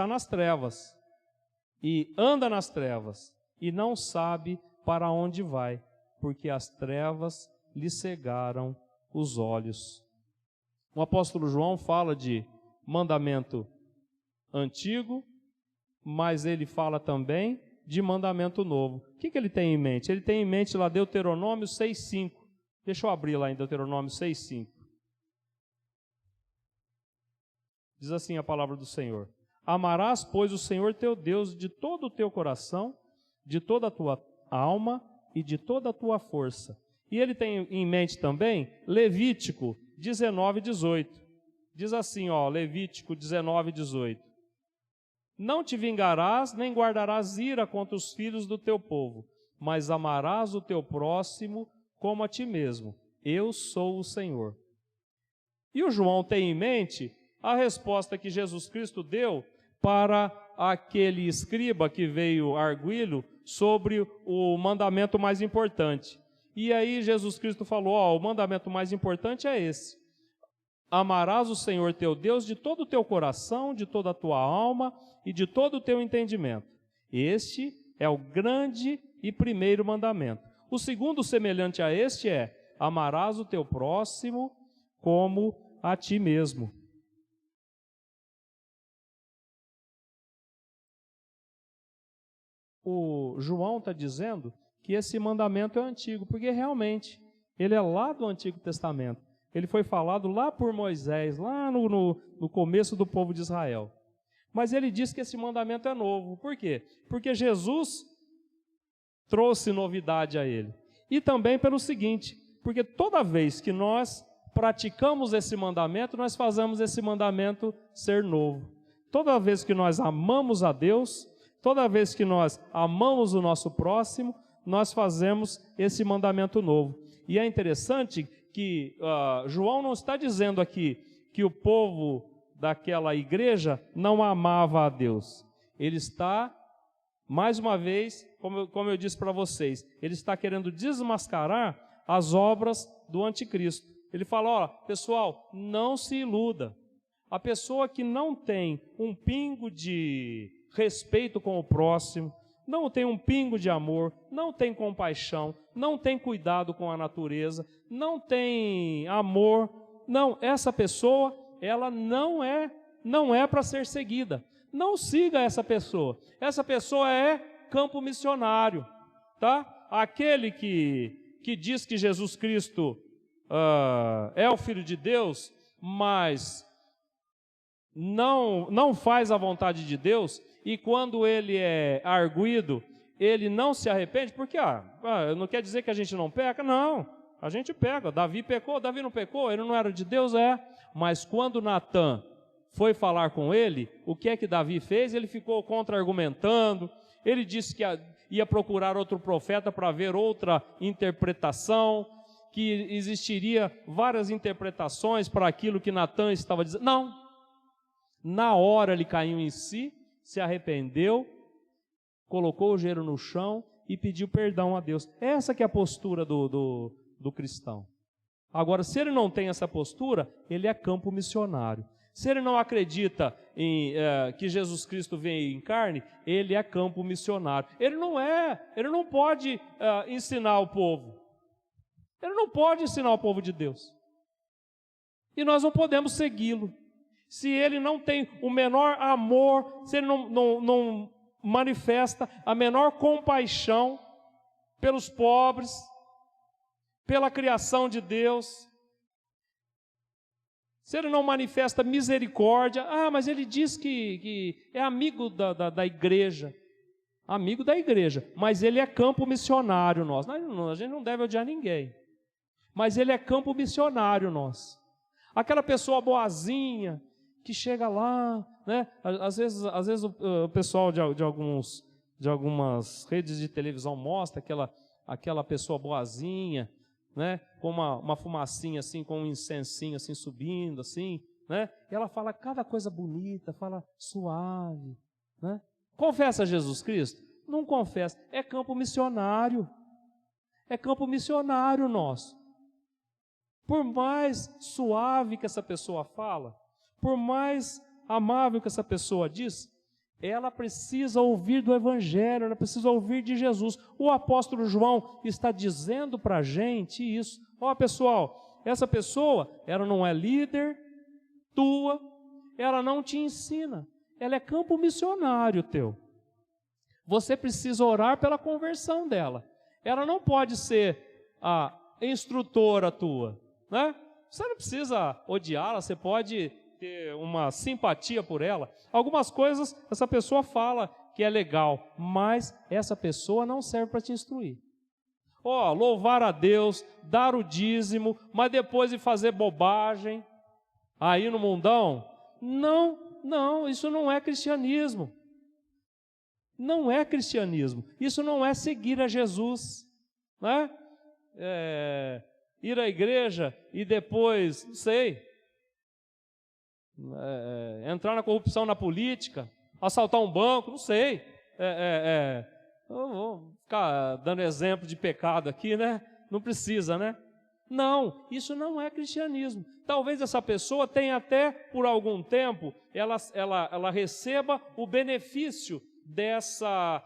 Speaker 4: nas trevas, e anda nas trevas, e não sabe para onde vai, porque as trevas lhe cegaram os olhos. O apóstolo João fala de mandamento antigo, mas ele fala também de mandamento novo. O que ele tem em mente? Ele tem em mente lá Deuteronômio 6,5. Deixa eu abrir lá em Deuteronômio 6,5. Diz assim a palavra do Senhor: Amarás, pois, o Senhor teu Deus de todo o teu coração, de toda a tua alma e de toda a tua força. E ele tem em mente também Levítico 19:18. Diz assim, Levítico 19:18. Não te vingarás, nem guardarás ira contra os filhos do teu povo, mas amarás o teu próximo como a ti mesmo. Eu sou o Senhor. E o João tem em mente a resposta que Jesus Cristo deu para aquele escriba que veio arguí-lo sobre o mandamento mais importante. E aí Jesus Cristo falou, o mandamento mais importante é esse: amarás o Senhor teu Deus de todo o teu coração, de toda a tua alma e de todo o teu entendimento. Este é o grande e primeiro mandamento. O segundo, semelhante a este, é: amarás o teu próximo como a ti mesmo. O João está dizendo que esse mandamento é antigo, porque realmente ele é lá do Antigo Testamento. Ele foi falado lá por Moisés, lá no começo do povo de Israel. Mas ele diz que esse mandamento é novo. Por quê? Porque Jesus trouxe novidade a ele. E também pelo seguinte, porque toda vez que nós praticamos esse mandamento, nós fazemos esse mandamento ser novo. Toda vez que nós amamos a Deus, toda vez que nós amamos o nosso próximo, nós fazemos esse mandamento novo. E é interessante que João não está dizendo aqui que o povo daquela igreja não amava a Deus. Ele está, mais uma vez, como eu disse para vocês, ele está querendo desmascarar as obras do anticristo. Ele fala, pessoal, não se iluda. A pessoa que não tem um pingo de respeito com o próximo, não tem um pingo de amor, não tem compaixão, não tem cuidado com a natureza, não tem amor, não, essa pessoa, ela não é para ser seguida. Não siga essa pessoa. Essa pessoa é campo missionário, tá? Aquele que diz que Jesus Cristo é o Filho de Deus, mas não faz a vontade de Deus, e quando ele é arguido, ele não se arrepende, porque não quer dizer que a gente não peca? Não, a gente peca. Davi pecou, Davi não pecou, ele não era de Deus, mas quando Natã foi falar com ele, o que é que Davi fez? Ele ficou contra-argumentando, ele disse que ia procurar outro profeta para ver outra interpretação, que existiria várias interpretações para aquilo que Natã estava dizendo. Não, na hora ele caiu em si, se arrependeu, colocou o joelho no chão e pediu perdão a Deus. Essa que é a postura do cristão. Agora, se ele não tem essa postura, ele é campo missionário. Se ele não acredita que Jesus Cristo veio em carne, ele é campo missionário. Ele não pode ensinar o povo. Ele não pode ensinar o povo de Deus. E nós não podemos segui-lo. Se ele não tem o menor amor, se ele não manifesta a menor compaixão pelos pobres, pela criação de Deus, se ele não manifesta misericórdia, mas ele diz que é amigo da igreja, amigo da igreja, mas ele é campo missionário nosso. A gente não deve odiar ninguém, mas ele é campo missionário nosso. Aquela pessoa boazinha, que chega lá, né? Às vezes o pessoal de algumas redes de televisão mostra aquela pessoa boazinha, né? Com uma fumacinha assim, com um incensinho assim subindo, assim, né? E ela fala cada coisa bonita, fala suave, né? Confessa Jesus Cristo? Não confessa, é campo missionário. É campo missionário nosso. Por mais suave que essa pessoa fala, por mais amável que essa pessoa diz, ela precisa ouvir do Evangelho, ela precisa ouvir de Jesus. O apóstolo João está dizendo para a gente isso. Pessoal, essa pessoa, ela não é líder tua, ela não te ensina, ela é campo missionário teu. Você precisa orar pela conversão dela. Ela não pode ser a instrutora tua, né? Você não precisa odiá-la, você pode ter uma simpatia por ela. Algumas coisas essa pessoa fala que é legal, mas essa pessoa não serve para te instruir. Louvar a Deus, dar o dízimo, mas depois de fazer bobagem aí no mundão, não, isso não é cristianismo. Não é cristianismo. Isso não é seguir a Jesus, né? Ir à igreja e depois, não sei, entrar na corrupção na política, assaltar um banco, não sei. Eu vou ficar dando exemplo de pecado aqui, né? Não precisa, né? Não, isso não é cristianismo. Talvez essa pessoa tenha até, por algum tempo, ela receba o benefício dessa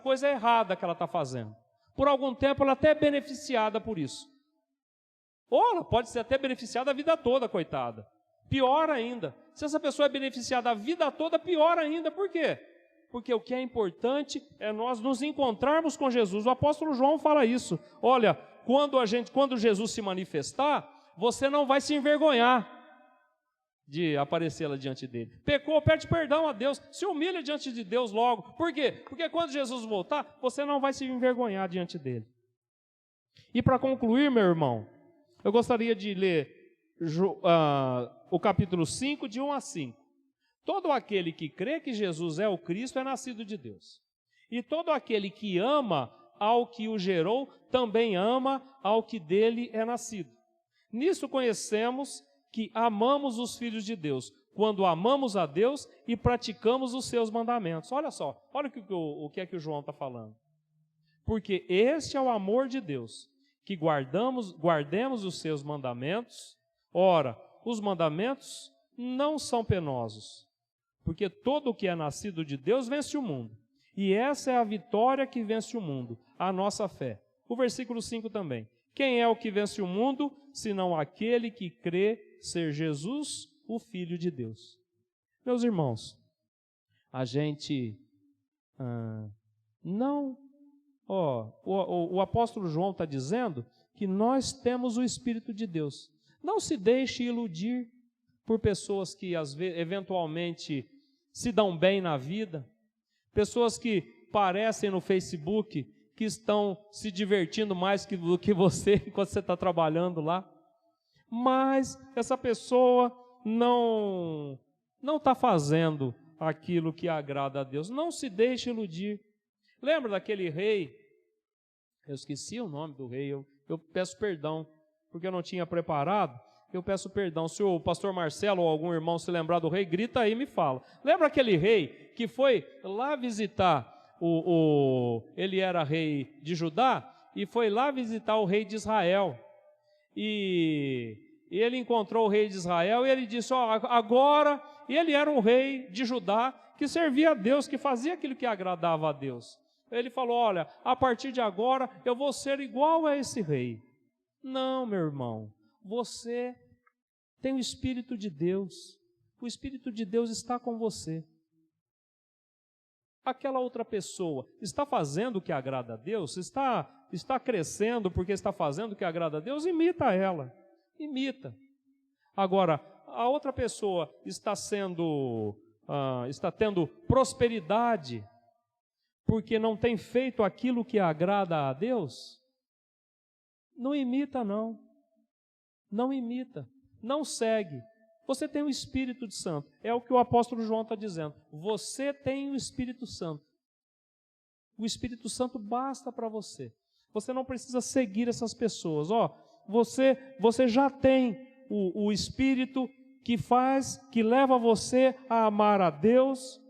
Speaker 4: coisa errada que ela está fazendo. Por algum tempo ela até é beneficiada por isso. Ou ela pode ser até beneficiada a vida toda, coitada. Pior ainda, se essa pessoa é beneficiada a vida toda, pior ainda. Por quê? Porque o que é importante é nós nos encontrarmos com Jesus. O apóstolo João fala isso. Olha, quando Jesus se manifestar, você não vai se envergonhar de aparecer lá diante dele. Pecou, pede perdão a Deus, se humilha diante de Deus logo. Por quê? Porque quando Jesus voltar, você não vai se envergonhar diante dele. E para concluir, meu irmão, eu gostaria de ler o capítulo 5, de 1 a 5. Todo aquele que crê que Jesus é o Cristo é nascido de Deus. E todo aquele que ama ao que o gerou, também ama ao que dele é nascido. Nisso conhecemos que amamos os filhos de Deus, quando amamos a Deus e praticamos os seus mandamentos. Olha só, olha o que é que o João está falando. Porque este é o amor de Deus, que guardemos os seus mandamentos. Ora, os mandamentos não são penosos, porque todo o que é nascido de Deus vence o mundo. E essa é a vitória que vence o mundo, a nossa fé. O versículo 5 também. Quem é o que vence o mundo, senão aquele que crê ser Jesus, o Filho de Deus? Meus irmãos, a gente o apóstolo João está dizendo que nós temos o Espírito de Deus. Não se deixe iludir por pessoas que eventualmente se dão bem na vida, pessoas que parecem no Facebook que estão se divertindo mais do que você enquanto você está trabalhando lá, mas essa pessoa não está fazendo aquilo que agrada a Deus. Não se deixe iludir. Lembra daquele rei? Eu esqueci o nome do rei, eu peço perdão, porque eu não tinha preparado. Eu peço perdão. Se o pastor Marcelo ou algum irmão se lembrar do rei, grita aí e me fala. Lembra aquele rei que foi lá visitar ele era rei de Judá e foi lá visitar o rei de Israel. E ele encontrou o rei de Israel e ele disse, agora... E ele era um rei de Judá que servia a Deus, que fazia aquilo que agradava a Deus. Ele falou, olha, a partir de agora eu vou ser igual a esse rei. Não, meu irmão, você tem o Espírito de Deus. O Espírito de Deus está com você. Aquela outra pessoa está fazendo o que agrada a Deus? Está crescendo porque está fazendo o que agrada a Deus? Imita ela. Imita. Agora, a outra pessoa está tendo prosperidade porque não tem feito aquilo que agrada a Deus? Não imita, não. Não imita. Não segue. Você tem o Espírito Santo. É o que o apóstolo João está dizendo. Você tem o Espírito Santo. O Espírito Santo basta para você. Você não precisa seguir essas pessoas. Você já tem o Espírito que leva você a amar a Deus,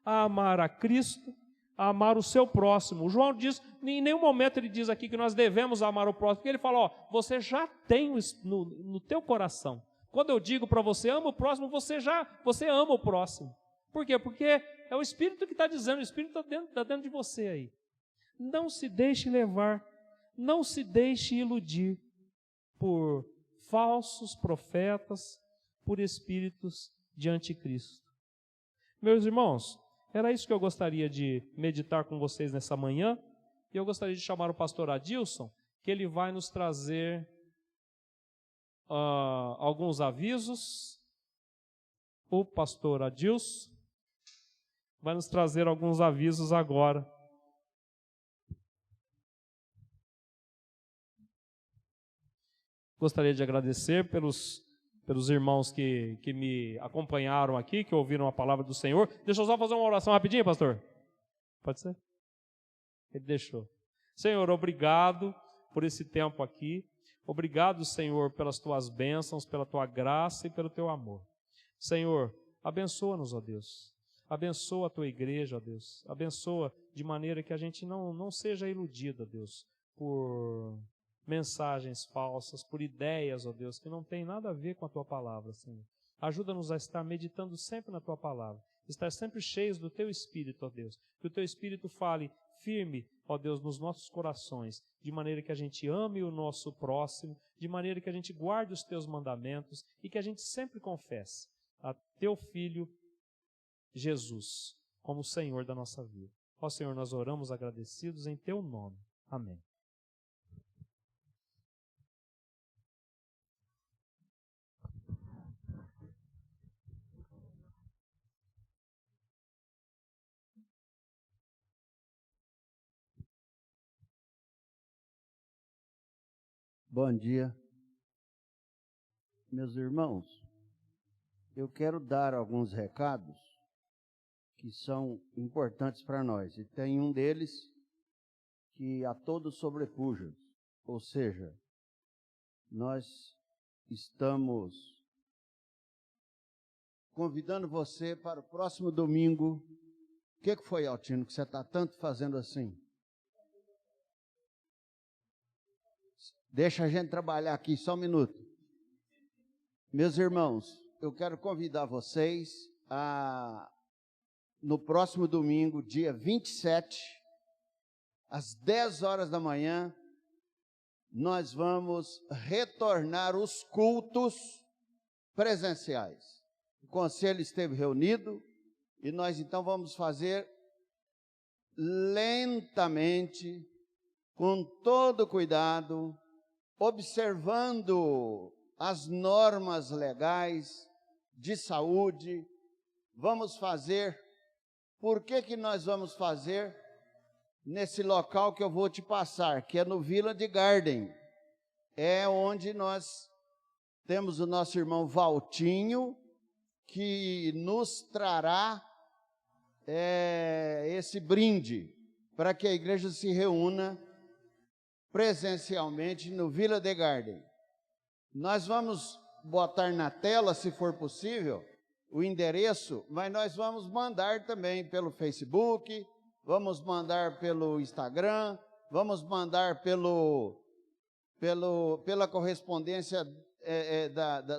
Speaker 4: a amar a Cristo, a amar o seu próximo. O João diz, em nenhum momento ele diz aqui que nós devemos amar o próximo, porque ele fala, você já tem no teu coração. Quando eu digo para você, ama o próximo, você ama o próximo. Por quê? Porque é o Espírito que está dizendo, o Espírito está dentro de você aí. Não se deixe levar, não se deixe iludir por falsos profetas, por espíritos de anticristo. Meus irmãos, era isso que eu gostaria de meditar com vocês nessa manhã, e eu gostaria de chamar o pastor Adilson, que ele vai nos trazer alguns avisos. O pastor Adilson vai nos trazer alguns avisos agora. Gostaria de agradecer pelos irmãos que me acompanharam aqui, que ouviram a palavra do Senhor. Deixa eu só fazer uma oração rapidinho, pastor. Pode ser? Ele deixou. Senhor, obrigado por esse tempo aqui. Obrigado, Senhor, pelas tuas bênçãos, pela tua graça e pelo teu amor. Senhor, abençoa-nos, ó Deus. Abençoa a tua igreja, ó Deus. Abençoa de maneira que a gente não seja iludido, ó Deus, por mensagens falsas, por ideias, ó Deus, que não tem nada a ver com a tua palavra, Senhor. Ajuda-nos a estar meditando sempre na tua palavra, estar sempre cheios do teu Espírito, ó Deus. Que o teu Espírito fale firme, ó Deus, nos nossos corações, de maneira que a gente ame o nosso próximo, de maneira que a gente guarde os teus mandamentos e que a gente sempre confesse a teu Filho Jesus como o Senhor da nossa vida. Ó Senhor, nós oramos agradecidos em teu nome. Amém.
Speaker 5: Bom dia, meus irmãos. Eu quero dar alguns recados que são importantes para nós. E tem um deles que a todos sobrepuja, ou seja, nós estamos convidando você para o próximo domingo. O que foi, Altino, que você está tanto fazendo assim? Deixa a gente trabalhar aqui só um minuto. Meus irmãos, eu quero convidar vocês no próximo domingo, dia 27, às 10 horas da manhã, nós vamos retornar os cultos presenciais. O conselho esteve reunido e nós então vamos fazer lentamente, com todo cuidado, observando as normas legais de saúde, vamos fazer. Por que nós vamos fazer nesse local que eu vou te passar, que é no Village Garden? É onde nós temos o nosso irmão Valtinho, que nos trará esse brinde, para que a igreja se reúna presencialmente no Village Garden. Nós vamos botar na tela, se for possível, o endereço, mas nós vamos mandar também pelo Facebook, vamos mandar pelo Instagram, vamos mandar pela correspondência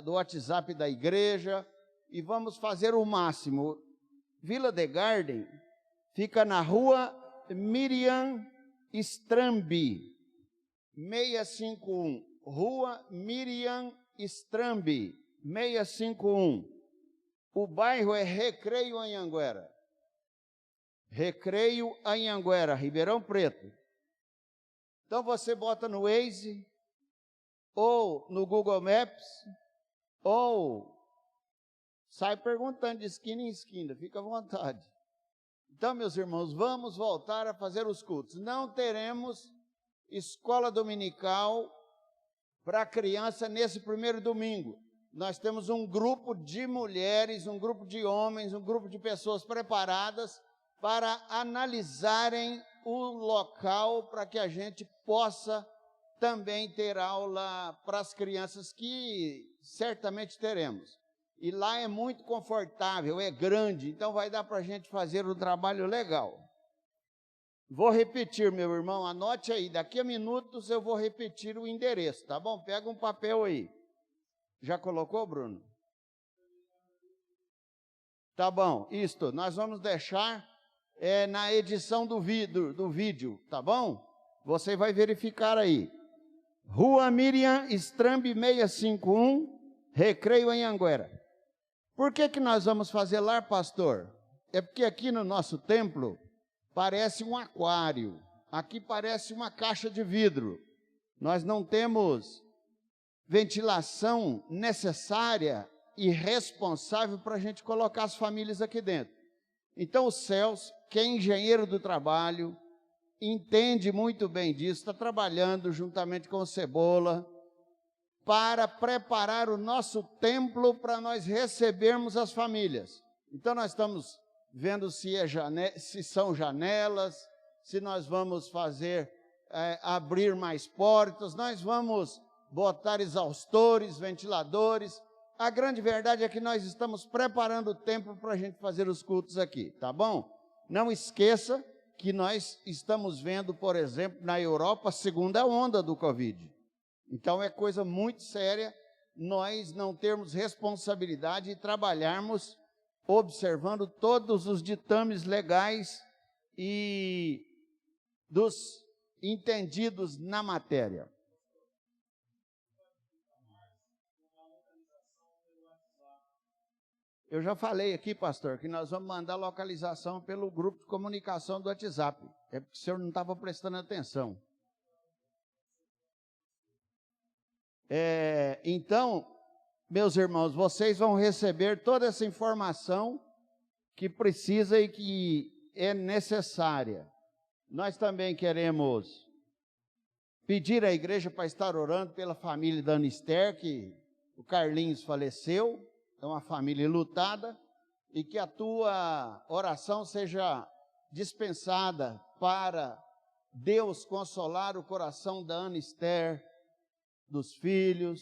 Speaker 5: do WhatsApp da igreja, e vamos fazer o máximo. Village Garden fica na rua Miriam Strambi, 651. Rua Miriam Strambi, 651. O bairro é Recreio Anhanguera. Recreio Anhanguera, Ribeirão Preto. Então você bota no Waze, ou no Google Maps, ou sai perguntando de esquina em esquina, fica à vontade. Então, meus irmãos, vamos voltar a fazer os cultos. Não teremos escola dominical para criança nesse primeiro domingo. Nós temos um grupo de mulheres, um grupo de homens, um grupo de pessoas preparadas para analisarem o local para que a gente possa também ter aula para as crianças, que certamente teremos. E lá é muito confortável, é grande, então vai dar para a gente fazer um trabalho legal. Vou repetir, meu irmão, anote aí, daqui a minutos eu vou repetir o endereço, tá bom? Pega um papel aí. Já colocou, Bruno? Tá bom, isto, nós vamos deixar na edição do vídeo, tá bom? Você vai verificar aí. Rua Miriam Strambi 651, Recreio Anhanguera. Por que nós vamos fazer lá, pastor? É porque aqui no nosso templo parece um aquário, aqui parece uma caixa de vidro. Nós não temos ventilação necessária e responsável para a gente colocar as famílias aqui dentro. Então o Celso, que é engenheiro do trabalho, entende muito bem disso, está trabalhando juntamente com o Cebola, para preparar o nosso templo para nós recebermos as famílias. Então nós estamos vendo se são janelas, se nós vamos fazer, abrir mais portas, nós vamos botar exaustores, ventiladores. A grande verdade é que nós estamos preparando o templo para a gente fazer os cultos aqui, tá bom? Não esqueça que nós estamos vendo, por exemplo, na Europa, a segunda onda do Covid. Então é coisa muito séria nós não termos responsabilidade e trabalharmos observando todos os ditames legais e dos entendidos na matéria. Eu já falei aqui, pastor, que nós vamos mandar localização pelo grupo de comunicação do WhatsApp. É porque o senhor não estava prestando atenção. Então, meus irmãos, vocês vão receber toda essa informação que precisa e que é necessária. Nós também queremos pedir à igreja para estar orando pela família da Anister, que o Carlinhos faleceu, é uma família lutada, e que a tua oração seja dispensada para Deus consolar o coração da Anister, dos filhos,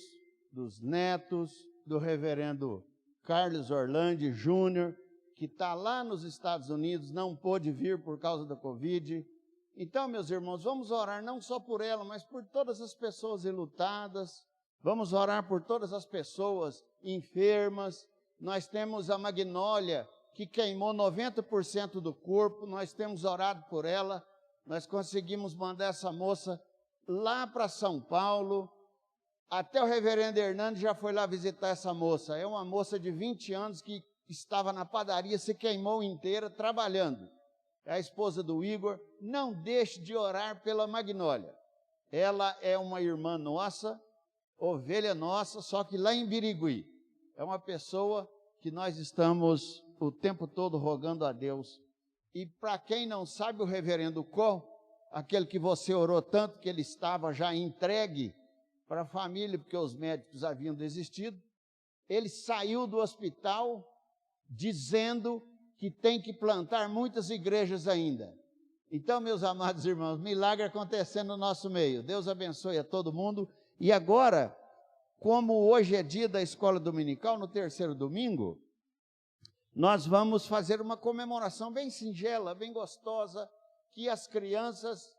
Speaker 5: dos netos, do reverendo Carlos Orlandi Júnior, que está lá nos Estados Unidos, não pôde vir por causa da Covid. Então, meus irmãos, vamos orar não só por ela, mas por todas as pessoas enlutadas, vamos orar por todas as pessoas enfermas. Nós temos a Magnólia, que queimou 90% do corpo, nós temos orado por ela, nós conseguimos mandar essa moça lá para São Paulo. Até o reverendo Hernandes já foi lá visitar essa moça. É uma moça de 20 anos que estava na padaria, se queimou inteira trabalhando. É a esposa do Igor. Não deixe de orar pela Magnólia. Ela é uma irmã nossa, ovelha nossa, só que lá em Birigui. É uma pessoa que nós estamos o tempo todo rogando a Deus. E para quem não sabe, o reverendo Có, aquele que você orou tanto, que ele estava já entregue para a família, porque os médicos haviam desistido, ele saiu do hospital dizendo que tem que plantar muitas igrejas ainda. Então, meus amados irmãos, milagre acontecendo no nosso meio. Deus abençoe a todo mundo. E agora, como hoje é dia da escola dominical, no terceiro domingo, nós vamos fazer uma comemoração bem singela, bem gostosa, que as crianças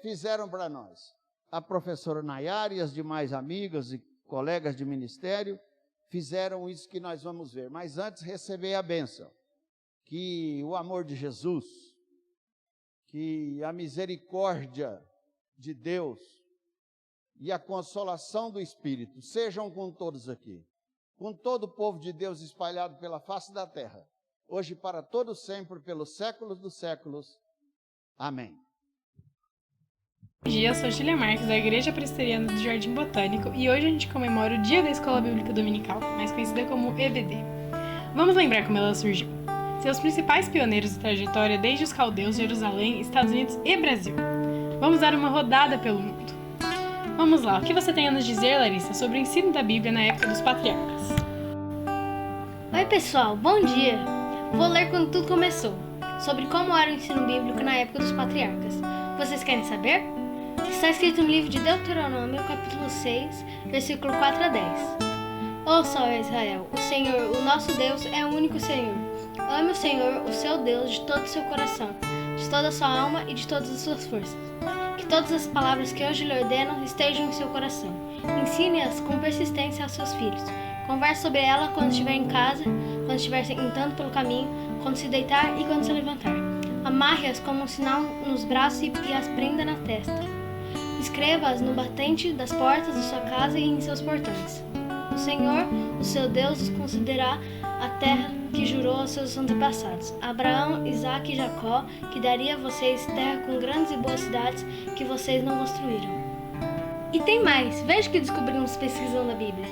Speaker 5: fizeram para nós. A professora Nayara e as demais amigas e colegas de ministério fizeram isso que nós vamos ver. Mas antes, receber a bênção. Que o amor de Jesus, que a misericórdia de Deus e a consolação do Espírito sejam com todos aqui, com todo o povo de Deus espalhado pela face da terra, hoje para todos sempre, pelos séculos dos séculos. Amém.
Speaker 6: Bom dia, eu sou Julia Marques, da Igreja Presbiteriana do Jardim Botânico, e hoje a gente comemora o Dia da Escola Bíblica Dominical, mais conhecida como EBD. Vamos lembrar como ela surgiu. Seus principais pioneiros de trajetória desde os caldeus, Jerusalém, Estados Unidos e Brasil. Vamos dar uma rodada pelo mundo. Vamos lá, o que você tem a nos dizer, Larissa, sobre o ensino da Bíblia na época dos patriarcas?
Speaker 7: Oi pessoal, bom dia! Vou ler quando tudo começou, sobre como era o ensino bíblico na época dos patriarcas. Vocês querem saber? Está escrito no livro de Deuteronômio, capítulo 6, versículo 4 a 10. Ouça, ó Israel, o Senhor, o nosso Deus, é o único Senhor. Ame o Senhor, o seu Deus, de todo o seu coração, de toda a sua alma e de todas as suas forças. Que todas as palavras que hoje lhe ordeno estejam em seu coração. Ensine-as com persistência aos seus filhos. Converse sobre ela quando estiver em casa, quando estiver entrando pelo caminho, quando se deitar e quando se levantar. Amarre-as como um sinal nos braços e as prenda na testa. Escreva-as no batente das portas de sua casa e em seus portões. O Senhor, o seu Deus, os concederá a terra que jurou aos seus antepassados, Abraão, Isaque e Jacó, que daria a vocês terra com grandes e boas cidades que vocês não construíram. E tem mais, veja o que descobrimos pesquisando a Bíblia.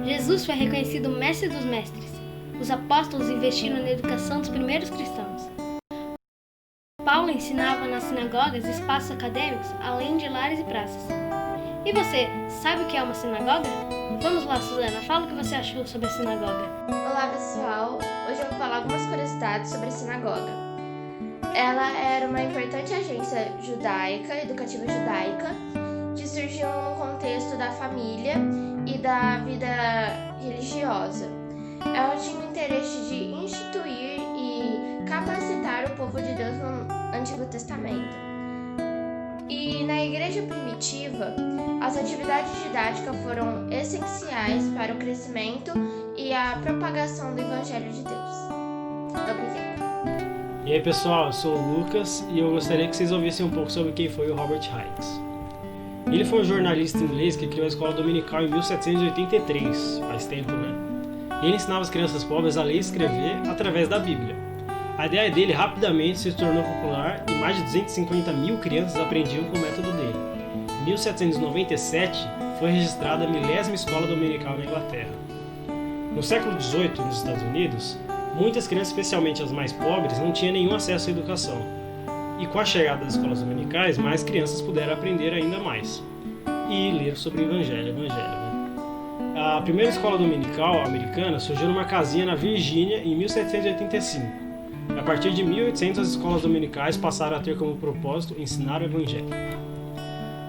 Speaker 7: Jesus foi reconhecido mestre dos mestres. Os apóstolos investiram na educação dos primeiros cristãos. Paulo ensinava nas sinagogas e espaços acadêmicos, além de lares e praças. E você, sabe o que é uma sinagoga? Vamos lá, Suzana, fala o que você achou sobre a sinagoga.
Speaker 8: Olá pessoal, hoje eu vou falar algumas curiosidades sobre a sinagoga. Ela era uma importante agência judaica, educativa judaica, que surgiu no contexto da família e da vida religiosa. Ela tinha o interesse de instituir e capacitar o povo de Deus no Antigo Testamento. E na igreja primitiva, as atividades didáticas foram essenciais para o crescimento e a propagação do Evangelho de Deus. Obrigada.
Speaker 9: E aí pessoal, eu sou o Lucas e eu gostaria que vocês ouvissem um pouco sobre quem foi o Robert Hicks. Ele foi um jornalista inglês que criou a escola dominical em 1783, faz tempo, né? E ele ensinava as crianças pobres a ler e escrever através da Bíblia. A ideia dele rapidamente se tornou popular e mais de 250 mil crianças aprendiam com o método dele. Em 1797 foi registrada a 1000ª escola dominical na Inglaterra. No século XVIII, nos Estados Unidos, muitas crianças, especialmente as mais pobres, não tinham nenhum acesso à educação. E com a chegada das escolas dominicais, mais crianças puderam aprender ainda mais. E ler sobre o Evangelho, né? A primeira escola dominical americana surgiu numa casinha na Virgínia em 1785. A partir de 1800, as escolas dominicais passaram a ter como propósito ensinar o Evangelho.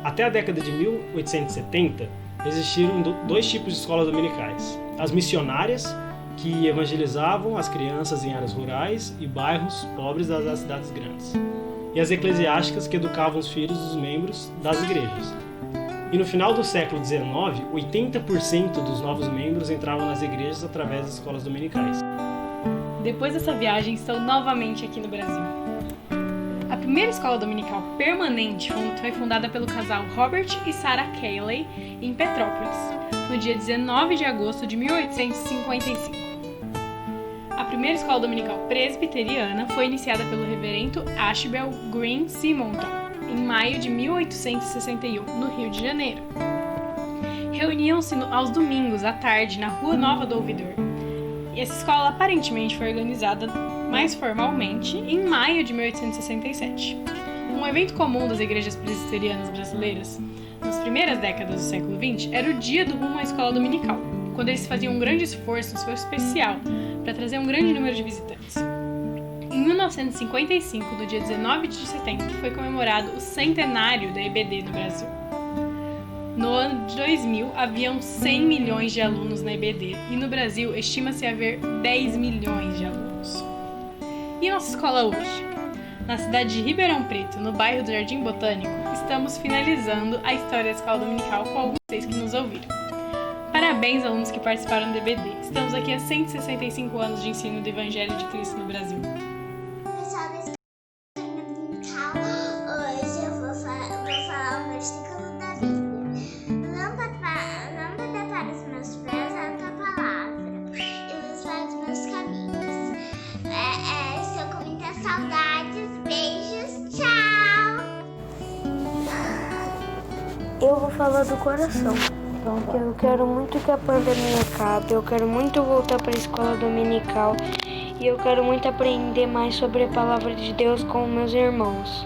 Speaker 9: Até a década de 1870, existiram dois tipos de escolas dominicais. As missionárias, que evangelizavam as crianças em áreas rurais e bairros pobres das cidades grandes. E as eclesiásticas, que educavam os filhos dos membros das igrejas. E no final do século XIX, 80% dos novos membros entravam nas igrejas através das escolas dominicais.
Speaker 6: Depois dessa viagem, estou novamente aqui no Brasil. A primeira escola dominical permanente foi fundada pelo casal Robert e Sarah Cayley em Petrópolis, no dia 19 de agosto de 1855. A primeira escola dominical presbiteriana foi iniciada pelo reverendo Ashbel Green Simonton, em maio de 1861, no Rio de Janeiro. Reuniam-se aos domingos à tarde na Rua Nova do Ouvidor. E essa escola aparentemente foi organizada mais formalmente em maio de 1867. Um evento comum das igrejas presbiterianas brasileiras nas primeiras décadas do século XX era o dia do rumo à escola dominical, quando eles faziam um grande esforço, um esforço especial, para trazer um grande número de visitantes. Em 1955, do dia 19 de setembro, foi comemorado o centenário da EBD no Brasil. No ano de 2000, haviam 100 milhões de alunos na EBD e no Brasil estima-se haver 10 milhões de alunos. E a nossa escola hoje? Na cidade de Ribeirão Preto, no bairro do Jardim Botânico, estamos finalizando a história da escola dominical com alguns de vocês que nos ouviram. Parabéns, alunos que participaram do EBD. Estamos aqui há 165 anos de ensino do Evangelho de Cristo no Brasil.
Speaker 10: Pessoal da escola dominical, hoje eu vou falar o versículo da Bíblia. Lâmpada para os meus pés é a tua palavra e luz para os meus caminhos. Estou com muitas saudades. Beijos, tchau!
Speaker 11: Eu vou falar do coração. Porque eu quero muito que a pandemia acabe, eu quero muito voltar para a escola dominical e eu quero muito aprender mais sobre a palavra de Deus com meus irmãos.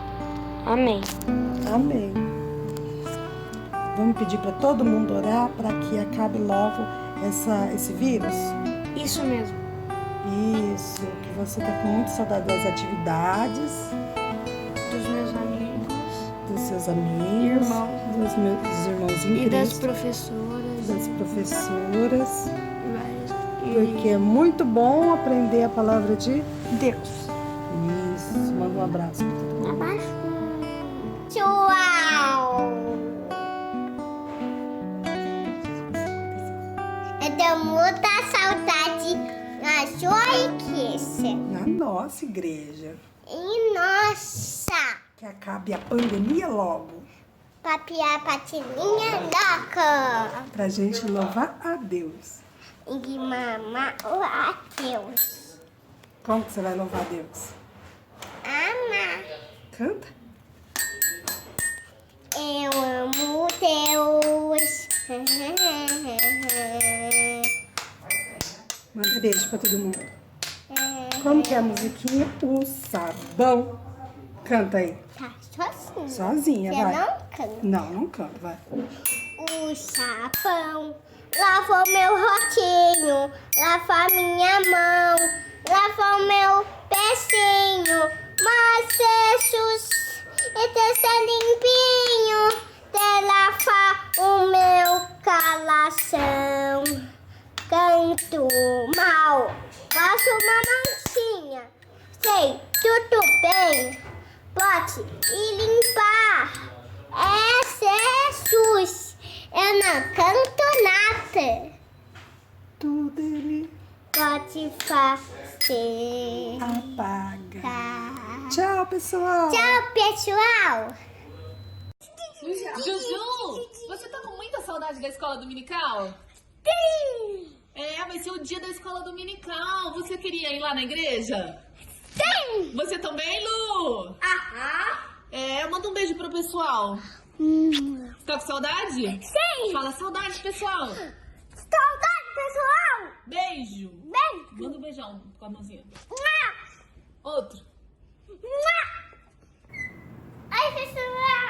Speaker 11: Amém.
Speaker 12: Amém. Vamos pedir para todo mundo orar para que acabe logo esse vírus?
Speaker 11: Isso mesmo.
Speaker 12: Isso, que você está com muita saudade das atividades,
Speaker 11: Dos meus amigos,
Speaker 12: dos seus amigos, dos irmãos em
Speaker 11: e das
Speaker 12: Cristo,
Speaker 11: professoras.
Speaker 12: das professoras, porque é muito bom aprender a palavra de Deus. Isso, manda um abraço para todo mundo.
Speaker 10: Abaixo. Tchau! Eu tenho muita saudade na sua igreja.
Speaker 12: Na nossa igreja.
Speaker 10: E nossa!
Speaker 12: Que acabe a pandemia logo.
Speaker 10: Papiar patininha louca.
Speaker 12: Pra gente louvar a Deus.
Speaker 10: E mamar a Deus.
Speaker 12: Como que você vai louvar a Deus?
Speaker 10: Amar.
Speaker 12: Canta.
Speaker 10: Eu amo Deus.
Speaker 12: Manda beijo pra todo mundo. Como que é a musiquinha? O sabão. Canta aí.
Speaker 10: Tá sozinha.
Speaker 12: Sozinha,
Speaker 10: Você
Speaker 12: vai.
Speaker 10: não canta.
Speaker 12: Não canta, vai.
Speaker 10: O sabão lavou meu rostinho, lavou minha mão, lavou meu pezinho. Mas Jesus, está limpinho de lavar o meu coração. Canto mal, faço uma mansinha, sei tudo bem, pode ir limpar. É Jesus, eu não canto nada.
Speaker 12: Tudo ele
Speaker 10: Pode fazer.
Speaker 12: apaga.
Speaker 10: Tá.
Speaker 12: Tchau, pessoal.
Speaker 10: Tchau, pessoal.
Speaker 3: Juju, você tá com muita saudade da escola dominical?
Speaker 10: Sim.
Speaker 3: Vai ser o dia da escola dominical. Você queria ir lá na igreja?
Speaker 10: Sim.
Speaker 3: Você também, Lu?
Speaker 10: Aham.
Speaker 3: Manda um beijo pro pessoal. Você tá com saudade?
Speaker 10: Sim.
Speaker 3: Fala saudade, pessoal.
Speaker 10: Saudade, pessoal.
Speaker 3: Beijo.
Speaker 10: Beijo.
Speaker 3: Manda um beijão com a mãozinha.
Speaker 10: Mua.
Speaker 3: Outro.
Speaker 10: Mua. Oi, pessoal.